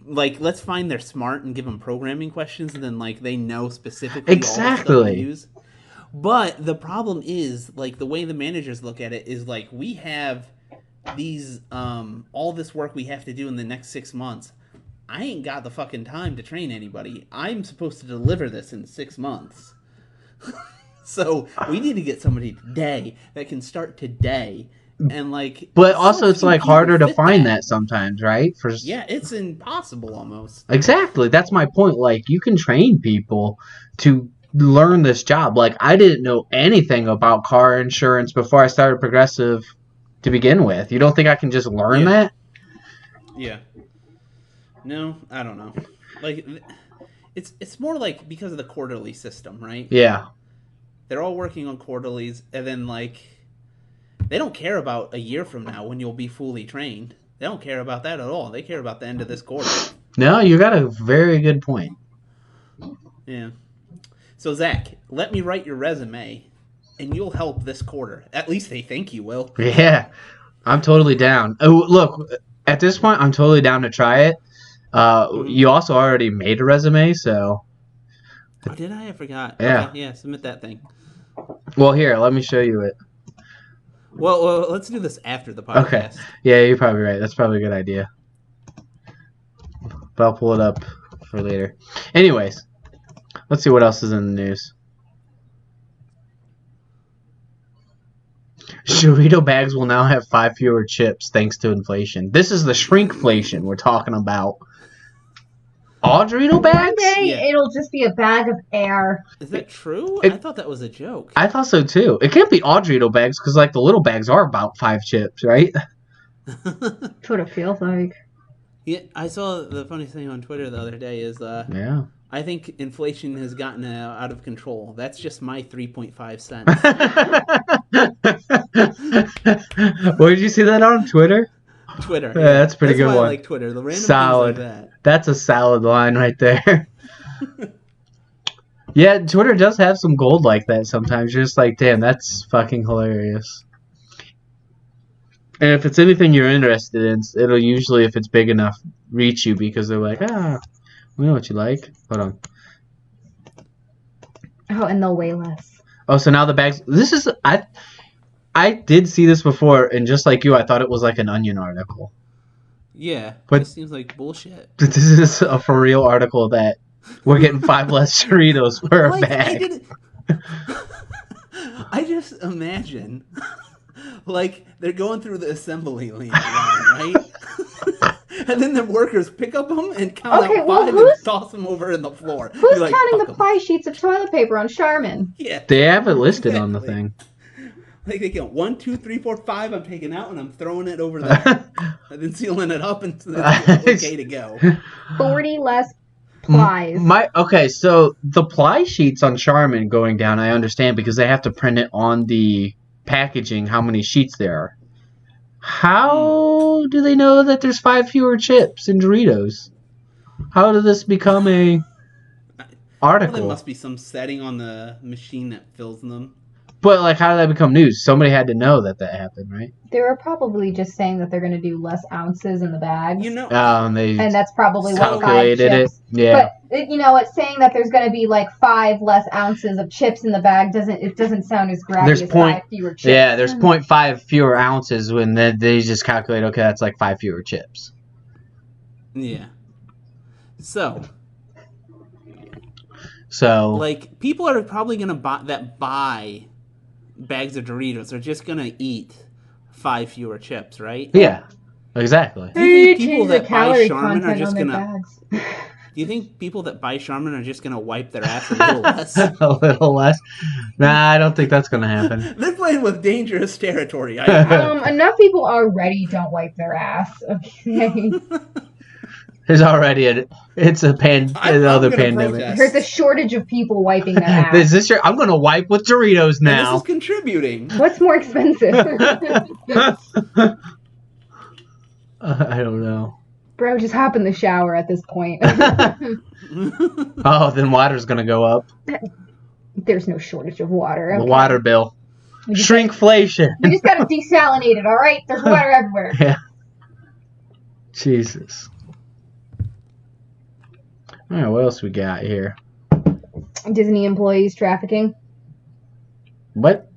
Like, let's find they're smart and give them programming questions, and then like they know specifically all the stuff they use. But the problem is, like, the way the managers look at it is, like, we have these, all this work we have to do in the next 6 months. I ain't got the fucking time to train anybody. I'm supposed to deliver this in 6 months. So, we need to get somebody today that can start today. And, like... But also, it's, like, harder to find that sometimes, right? Yeah, it's impossible, almost. Exactly. That's my point. Like, you can train people to... learn this job. Like, I didn't know anything about car insurance before I started Progressive to begin with. You don't think I can just learn that? Yeah. No, I don't know. Like, it's more like because of the quarterly system, right? Yeah. They're all working on quarterlies, and then, like, they don't care about a year from now when you'll be fully trained. They don't care about that at all. They care about the end of this quarter. No, you got a very good point. Yeah. So, Zach, let me write your resume, and you'll help this quarter. At least they think you will. Yeah, I'm totally down. Oh, look, at this point, I'm totally down to try it. You also already made a resume, so... Oh, did I? I forgot. Yeah. Okay, yeah, submit that thing. Well, here, let me show you it. Well, let's do this after the podcast. Okay. Yeah, you're probably right. That's probably a good idea. But I'll pull it up for later. Anyways. Let's see what else is in the news. Dorito bags will now have 5 fewer chips thanks to inflation. This is the shrinkflation we're talking about. All Dorito bags? One day it'll just be a bag of air. Is that true? I thought that was a joke. I thought so too. It can't be all Dorito bags because like the little bags are about 5 chips, right? That's what it feels like. Yeah, I saw the funny thing on Twitter the other day is yeah. I think inflation has gotten out of control. That's just my 3.5 cents. Where did you see that on Twitter? Twitter. Yeah, that's a pretty good why one. I like Twitter. The random Solid. things like that. That's a solid line right there. Yeah, Twitter does have some gold like that sometimes. You're just like, damn, that's fucking hilarious. And if it's anything you're interested in, it'll usually, if it's big enough, reach you because they're like, we know what you like. Hold on. Oh, and they'll weigh less. Oh, so now the bags... This is... I did see this before, and just like you, I thought it was like an Onion article. Yeah, but it seems like bullshit. This is a for real article that we're getting 5 less Doritos per bag. I just imagine, like, they're going through the assembly line, right? And then the workers pick up them and count out 5 and toss them over in the floor. Who's counting the ply sheets of toilet paper on Charmin? Yeah, they have it listed on the thing. Like they go 1, 2, 3, 4, 5. I'm taking out and I'm throwing it over there, and then sealing it up, and it's okay to go. 40 less plies. Okay, so the ply sheets on Charmin going down, I understand because they have to print it on the packaging how many sheets there are. How do they know that there's 5 fewer chips in Doritos? How did this become a article? Well, there must be some setting on the machine that fills them. But, like, how did that become news? Somebody had to know that happened, right? They were probably just saying that they're going to do less ounces in the bags. You know, and that's probably what 5 calculated chips. It. Yeah. But, you know, it's saying that there's going to be, like, 5 less ounces of chips in the bag. It doesn't sound as grabby as 5 fewer chips. Yeah, there's 0.5 fewer ounces when they just calculate, okay, that's like 5 fewer chips. Yeah. So, So people are probably gonna buy bags of Doritos are just gonna eat 5 fewer chips, right? yeah, exactly. Do you think people the that buy calorie Charmin are content just on their gonna? bags. Do you think people that buy Charmin are just gonna wipe their ass a little less? A little less. Nah, I don't think that's gonna happen. They're playing with dangerous territory. Enough people already don't wipe their ass. Okay. There's already another gonna pandemic. protest. There's a shortage of people wiping their ass. Is this I'm gonna wipe with Doritos And this now. is contributing. What's more expensive? I don't know. Bro, just hop in the shower at this point. Oh, then water's gonna go up. There's no shortage of water. The Okay. water bill. We just Shrinkflation. We just gotta desalinate it, alright? There's water everywhere. Yeah. Jesus. All right, what else we got here? Disney employees trafficking. What?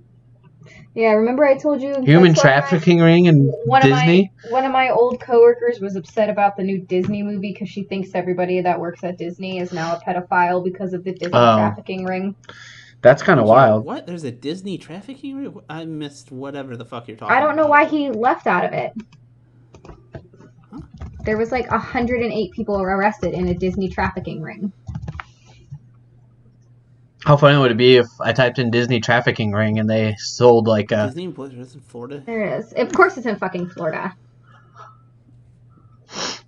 Yeah, remember I told you Human that's why trafficking ring in Disney? One of my old coworkers was upset about the new Disney movie because she thinks everybody that works at Disney is now a pedophile because of the Disney trafficking ring. That's kind of wild. What? There's a Disney trafficking ring? I missed whatever the fuck you're talking about. I don't know why he left out of it. There was like 108 people arrested in a Disney trafficking ring. How funny would it be if I typed in Disney trafficking ring and they sold like a... Disney employees in Florida? There it is. Of course it's in fucking Florida.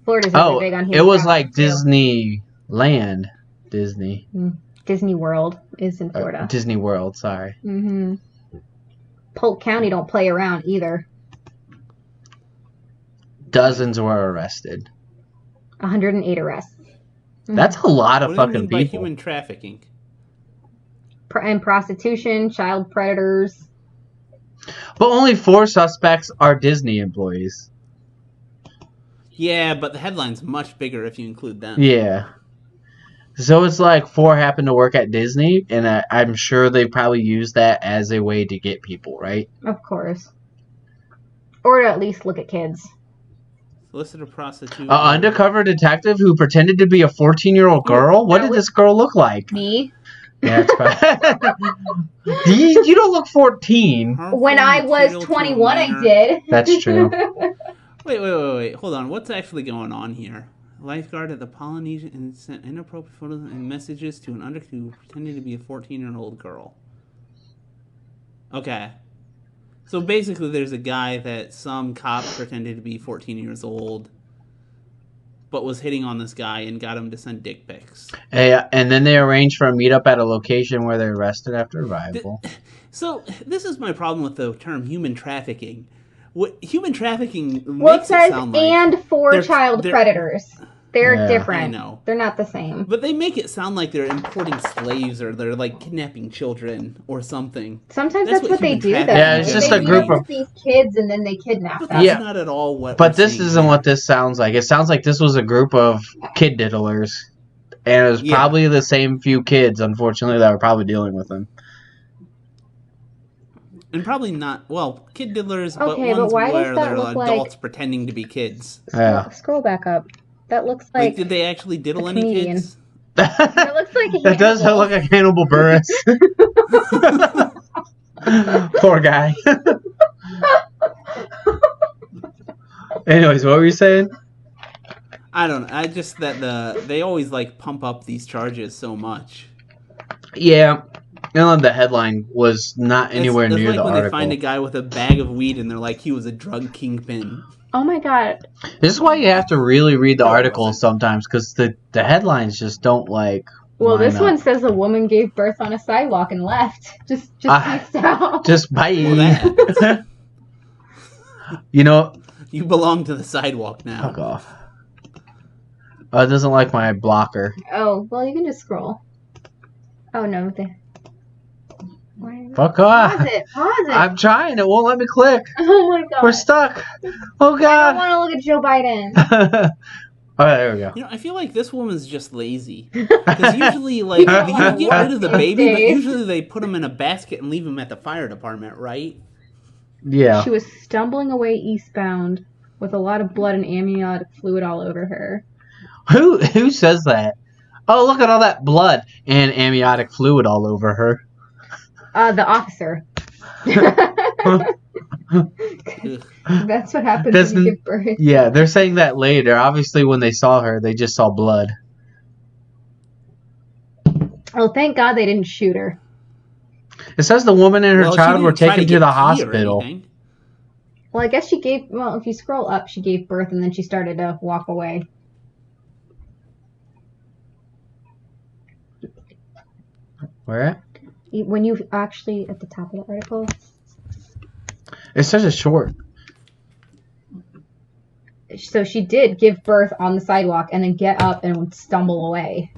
Florida's really big on human it was like trafficking, Disneyland. Disney. Disney World is in Florida. Disney World, sorry. Mm-hmm. Polk County don't play around either. Dozens were arrested. 108 arrests. That's a lot of What do you fucking mean by people. human trafficking? And prostitution, child predators. But only 4 suspects are Disney employees. Yeah, but the headline's much bigger if you include them. Yeah. So it's like 4 happen to work at Disney, and I'm sure they probably use that as a way to get people, right? Of course. Or to at least look at kids. Solicitor prostitute. An undercover detective who pretended to be a 14-year-old girl? What did this girl look like? Me? Yeah, it's fine. You don't look 14. When I was 21, I did. That's true. Wait. Hold on. What's actually going on here? Lifeguard at the Polynesian and sent inappropriate photos and messages to an undercover who pretended to be a 14-year-old girl. Okay. So basically there's a guy that some cop pretended to be 14 years old but was hitting on this guy and got him to send dick pics. And then they arranged for a meetup at a location where they're arrested after arrival. So this is my problem with the term human trafficking. What human trafficking Well, it makes says, it sound like and for they're- child they're- predators. They're Yeah. different. I know. They're not the same. But they make it sound like they're importing slaves or they're like kidnapping children or something. Sometimes That's that's what what they human do, though. trafficking Yeah, it's just They a group use of- these kids and then they kidnap But them. that's Yeah. not at all what But we're this seeing isn't here. what this sounds like. It sounds like this was a group of kid diddlers. And it was Yeah. probably the same few kids, unfortunately, that were probably dealing with them. And probably not, well, kid diddlers, but Okay, but ones why does where that they're look like- adults pretending to be kids. Yeah. Scroll back up. That looks Like, like... did they actually diddle a any comedian. kids? That looks like a That does Hannibal. look like Hannibal Buress. Poor guy. Anyways, what were you saying? I don't know. I just that they always like pump up these charges so much. Yeah. And the headline was not anywhere It's near like the when article. they find a guy with a bag of weed and they're like he was a drug kingpin. Oh my god. This is why you have to really read the No, it articles wasn't. sometimes, because the headlines just don't like. Well, line this up. one says a woman gave birth on a sidewalk and left. Just peaced out. Just bye. Well, that- You know, You belong to the sidewalk now. fuck off. Oh, it doesn't like my blocker. Oh, well, you can just scroll. Oh, no. Why? Fuck off. Pause it. Pause it. I'm trying. It won't let me click. Oh my god. We're stuck. Oh I don't god. want to look at Joe Biden. All right, there we go. You know, I feel like this woman's just lazy. Because usually, like, you get rid of the baby, but Days. usually they put him in a basket and leave him at the fire department, right? Yeah. She was stumbling away eastbound with a lot of blood and amniotic fluid all over her. Who says that? Oh, look at all that blood and amniotic fluid all over her. The officer. That's what happens when you give birth. Yeah, they're saying that later. Obviously, when they saw her, they just saw blood. Oh, thank God they didn't shoot her. It says the woman and her Well, child she were didn't try taken get to the pee or hospital. anything. Well, I guess if you scroll up, she gave birth and then she started to walk away. Where at? When you actually, at the top of the article. It's such a short. So she did give birth on the sidewalk and then get up and stumble away.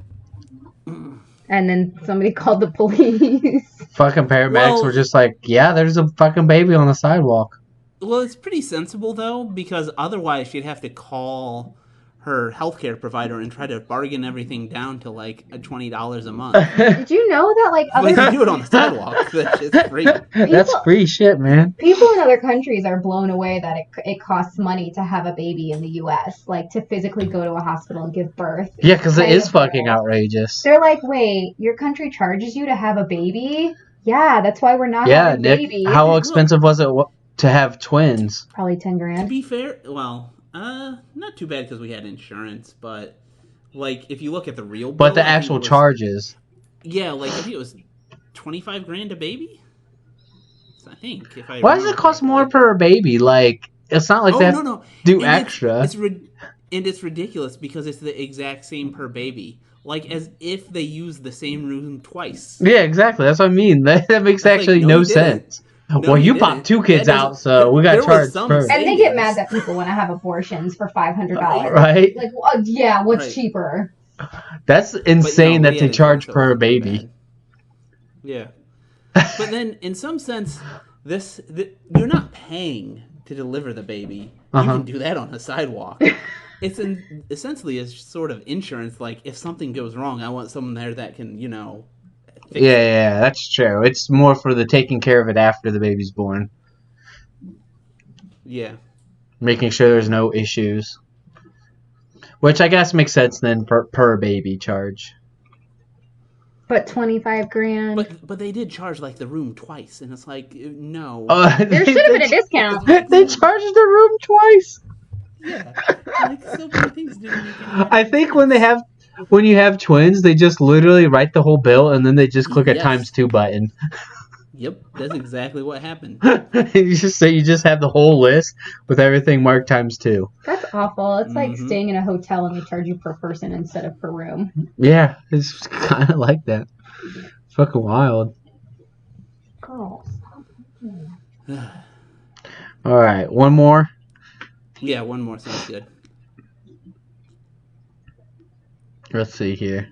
And then somebody called the police. Fucking paramedics were just like, yeah, there's a fucking baby on the sidewalk. Well, it's pretty sensible, though, because otherwise she'd have to call her healthcare provider and try to bargain everything down to, like, $20 a month. Did you know that, like, Well, other you do it on the sidewalk. That's just free. That's free shit, man. people in other countries are blown away that it costs money to have a baby in the U.S., like, to physically go to a hospital and give birth. Yeah, because it is fucking outrageous. They're like, wait, your country charges you to have a baby? Yeah, that's why we're not Yeah, having Nick, babies. how expensive was it to have twins? Probably 10 To grand. be fair, well, not too bad because we had insurance, but, like, if you look at the real bill... But the I think actual it was- charges. Yeah, like, I think it was 25 grand a baby? I think, if I Why does it remember cost more correctly. per baby? Like, it's not like they have no. to do And extra. It's ridiculous because it's the exact same per baby. Like, as if they use the same room twice. Yeah, exactly. That's what I mean. That makes It's like, actually no, no you didn't. sense. No, well, you didn't. popped two kids That out, doesn't- so we got there was charged some first. And they get mad that people want to have abortions for $500. Right? Like, yeah, what's Right. cheaper? That's insane But, that they yeah, charge so per it's baby. bad. Yeah. But then, in some sense, you're not paying to deliver the baby. You can do that on a sidewalk. Essentially a sort of insurance. Like, if something goes wrong, I want someone there that can, fix it. Yeah, that's true. It's more for the taking care of it after the baby's born. Yeah. Making sure there's no issues. Which I guess makes sense then per baby charge. But 25 grand. But they did charge, like, the room twice, and it's like, no. There should have been a discount. They charged the room twice. Yeah. Like, so many things didn't make any sense. I think when you have twins, they just literally write the whole bill and then they just click a Yes. ×2 button. Yep, that's exactly what happened. You just have the whole list with everything marked ×2. That's awful. It's like Mhm. staying in a hotel and they charge you per person instead of per room. Yeah, it's kind of like that. It's fucking wild. Oh. All right, one more. Yeah, one more sounds good. Let's see here.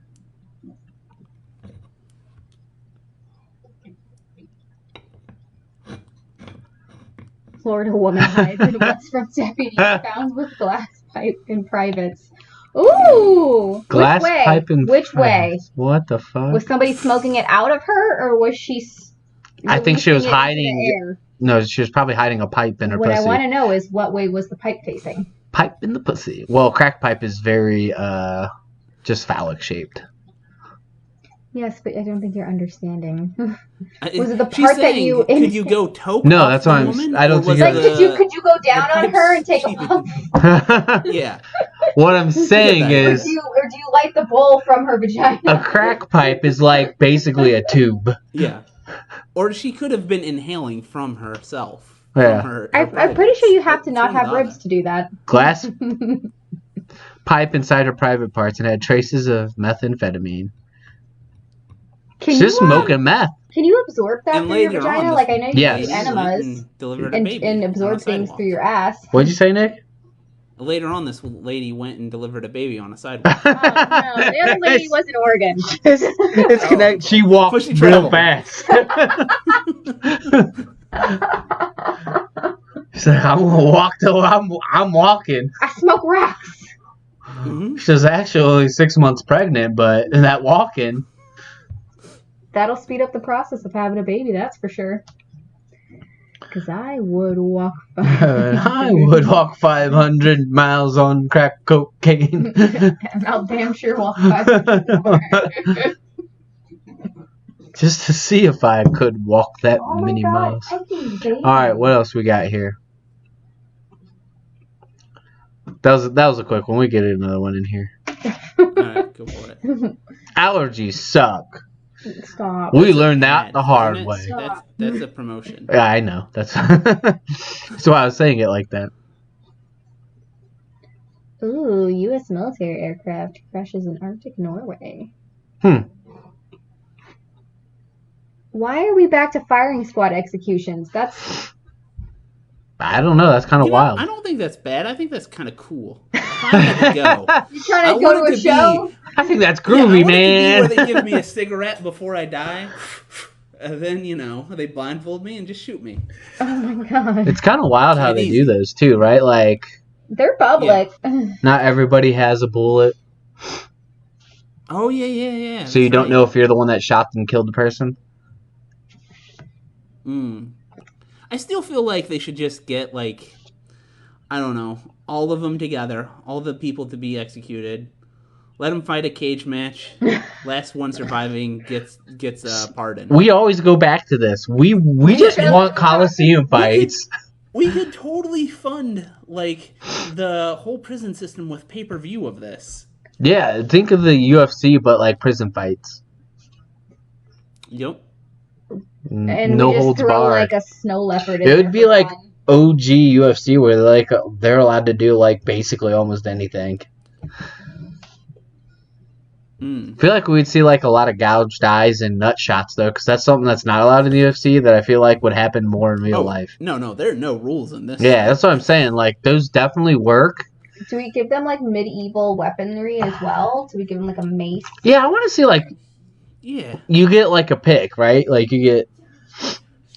Florida woman hides in West from deputy found with glass pipe in privates. Ooh! Glass Which way? pipe and Which way? privates. What the fuck? Was somebody smoking it out of her, or was she? I think she was releasing it into the hiding. air? No, she was probably hiding a pipe in her What I pussy. want to know is what way was the pipe facing? Pipe in the pussy. Well, crack pipe is very just phallic shaped. Yes, but I don't think you're understanding. Was Was it the part that you- Could you go toke? No, off that's the what I'm- woman, I don't or think was you're- Like, could you go down the on her and pipe's take a puff? Yeah. What I'm saying that. Or is do you light the bowl from her vagina? a crack pipe is like basically a tube. Yeah. Or she could have been inhaling from herself. Yeah. From her I'm pretty sure you have to not It's have one or the ribs to do that. Glass pipe inside her private parts and had traces of methamphetamine. She's just smoking meth. Can you absorb that And through your later vagina? on, Like, I know you Yes. eat enemas delivered a and, baby and on absorb a things sidewalk. Oh, through your ass. What'd you say, Nick? Later on, this lady went and delivered a baby on a sidewalk. Oh, no. The other lady was in Oregon. It's connect. She walked But she real traveled. fast. She's like, I'm gonna walk till I'm walking. I smoke rocks. Mhm. She was actually only 6 months pregnant, but in that walking, That'll speed up the process of having a baby, that's for sure. Because I would walk I would walk 500 miles on crack cocaine. And I'll damn sure walk 500 more. Just to see if I could walk that Oh my many god, miles. I can vape. All right, what else we got here? That was a quick one. We get another one in here. Alright, go for it. Allergies suck. Stop. We learned that Ad, the hard isn't it? way. That's a promotion. Yeah, I know. That's that's why I was saying it like that. Ooh, U.S. military aircraft crashes in Arctic Norway. Why are we back to firing squad executions? That's... I don't know. That's kind of You know, wild. I don't think that's bad. I think that's kind of cool. Time to go. You trying I to go want to a show? I think that's I groovy, want it to be man. where they give me a cigarette before I die, and then they blindfold me and just shoot me. Oh my god. It's kind of wild how they Easy. do those too, right? Like, They're public. not everybody has a bullet, Oh yeah. so you that's don't right. know if you're the one that shot and killed the person. I still feel like they should just get I don't know, all of them together, all the people to be executed. Let them fight a cage match. Last one surviving gets pardoned. We always go back to this. We just want Coliseum fights. We could totally fund the whole prison system with pay-per-view of this. Yeah, think of the UFC, but like prison fights. Yep. And No we just holds throw barred. like a snow leopard in It there would be for like fun. OG UFC, where they're allowed to do like basically almost anything. I feel like we'd see like a lot of gouged eyes and nut shots though, because that's something that's not allowed in the UFC that I feel like would happen more in real life. No, there are no rules in this. Yeah, that's what I'm saying. Like those definitely work. Do we give them like medieval weaponry as well? Do we give them like a mace? Yeah, I want to see like Yeah. you get like a pick, right? Like you get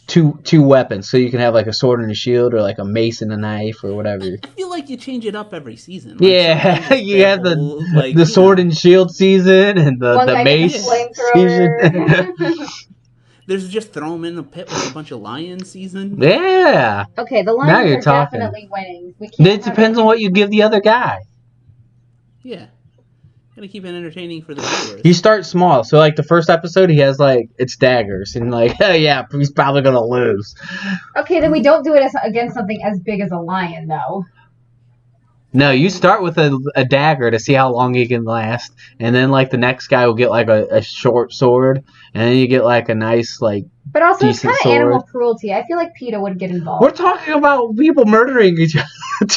two weapons, so you can have like a sword and a shield, or like a mace and a knife, or whatever. I feel like you change it up every season. Yeah, sometimes you have it's the sword and shield season and One the guy mace gets a flamethrower. season. There's just throw them in a pit with a bunch of lions season. Yeah, Okay, the Now Lions you're are talking. definitely winning. We can't it depends on what you give the other guy. Yeah. Gotta keep it entertaining for the viewers. You start small, so like the first episode, he has like it's daggers, and like yeah, he's probably gonna lose. Okay, then we don't do it against something as big as a lion, though. No, you start with a dagger to see how long he can last, and then like the next guy will get like a short sword, and then you get like a nice like. But also, it's Decent kind of animal sword. cruelty. I feel like PETA would get involved. We're talking about people murdering each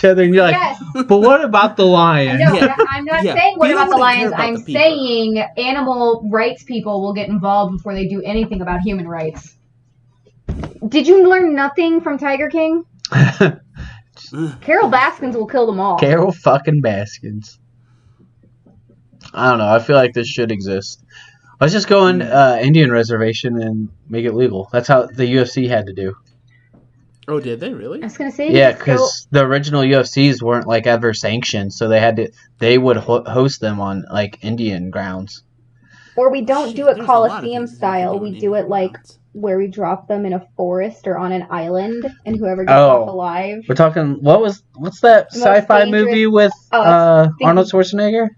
other, and you're like, Yes. but what about the lion? No, Yeah. I'm not Yeah. saying what PETA about the wouldn't care lions. about I'm the people. saying animal rights people will get involved before they do anything about human rights. Did you learn nothing from Tiger King? Carol Baskins will kill them all. Carol fucking Baskins. I don't know. I feel like this should exist. Let's just go on Indian reservation and make it legal. That's how the UFC had to do. Oh, did they really? I was gonna say Yeah, you could still- because the original UFCs weren't like ever sanctioned, so they had to. They would host them on like Indian grounds. or we don't Shit, do it there's a lot of Coliseum things you can style. do We in do it Indian like grounds. where we drop them in a forest or on an island, and whoever gets Oh. off alive. We're talking. What's that The most sci-fi dangerous- movie with Oh, I was thinking- Arnold Schwarzenegger?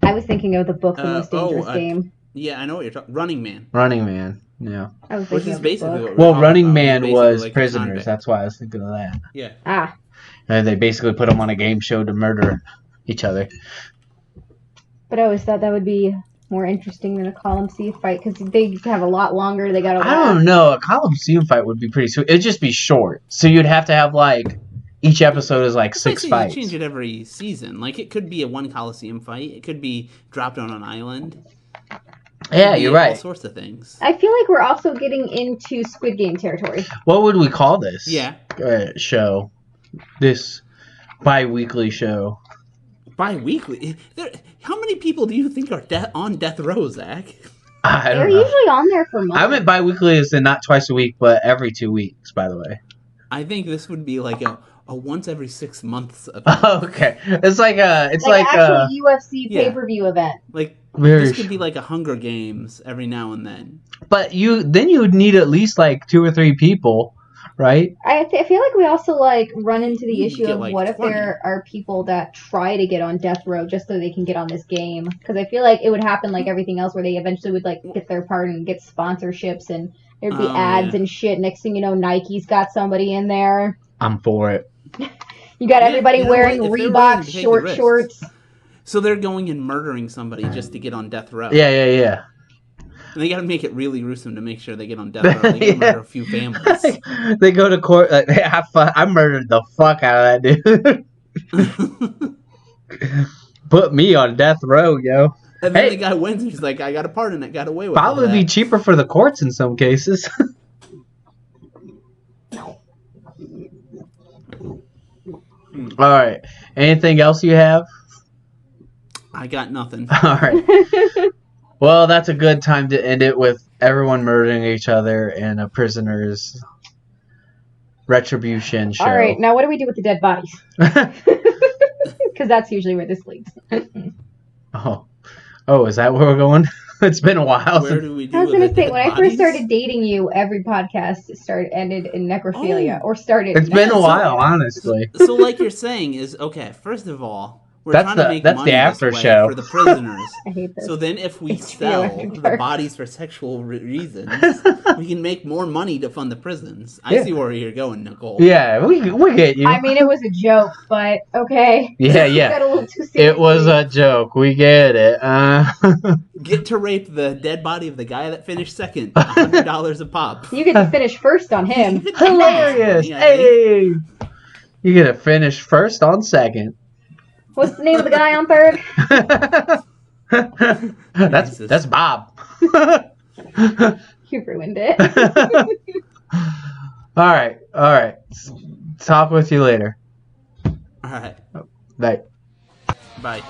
I was thinking of the book, The Most Dangerous Game. Yeah, I know what you're talking. Running Man, Running Man. Yeah. I was which thinking is of the basically book. what we're Well, talking Running about. Man Basically was like a prisoners. convict. That's why I was thinking of that. Yeah. Ah, And they basically put them on a game show to murder each other. but I always thought that would be more interesting than a Coliseum fight because they have a lot longer. They got a lot. I don't know. A Coliseum fight would be pretty sweet. It'd just be short. So you'd have to have like each episode is like That's 6 why I say fights. you change it every season. Like it could be a one Coliseum fight. It could be dropped on an island. Yeah, Could be you're All right. sorts of things. I feel like we're also getting into Squid Game territory. What would we call this? Yeah. Show. This bi-weekly show. Bi-weekly. How many people do you think are on death row, Zach? I They're don't know. usually on there for months. I meant bi-weekly is in not twice a week, but every 2 weeks, by the way. I think this would be like a once every 6 months event. Okay. It's like it's like like an actual UFC yeah. pay-per-view event. Like very this could be like a Hunger Games every now and then. But you would need at least like 2 or 3 people, right? I feel like we also like run into the You issue get, of like, what if 20. there are people that try to get on death row just so they can get on this game? Because I feel like it would happen like everything else, where they eventually would like get their part and get sponsorships, and there'd be Oh, ads yeah. and shit. Next thing you know, Nike's got somebody in there. I'm for it. You got Yeah, everybody you know wearing what? If they're Reebok willing to take the short risks. shorts. So they're going and murdering somebody just to get on death row. Yeah. And they got to make it really gruesome to make sure they get on death row. They got to murder a few families. They go to court. Like, hey, I murdered the fuck out of that dude. Put me on death row, yo. And then Hey. the guy wins. And he's like, I got a pardon. I got away with Probably all be that. cheaper for the courts in some cases. All right. Anything else you have? I got nothing. All right. Well, that's a good time to end it with everyone murdering each other and a prisoner's retribution show. All right, now what do we do with the dead bodies? Because that's usually where this leads. Oh, is that where we're going? It's been a while. Where do we do I was with gonna the say, dead when I bodies? first started dating you, every podcast ended in necrophilia, or started. It's been a so- while, honestly. So, like you're saying, is okay. First of all, we're That's trying the- to make that's money the after this way show. for the prisoners. I hate this. So then, if we It's sell real after the dark. bodies for sexual reasons, we can make more money to fund the prisons. I Yeah. see where you're going, Nicole. Yeah, we get you. I mean, it was a joke, but okay. Yeah. Got a little too serious. It was a joke. We get it. Get to rape the dead body of the guy that finished second. $100 a pop. You get to finish first on him. Hilarious. Yeah, I think. Hey. You get to finish first on second. What's the name of the guy on third? Jesus. That's Bob. You ruined it. All right. Talk with you later. All right. Bye. Bye.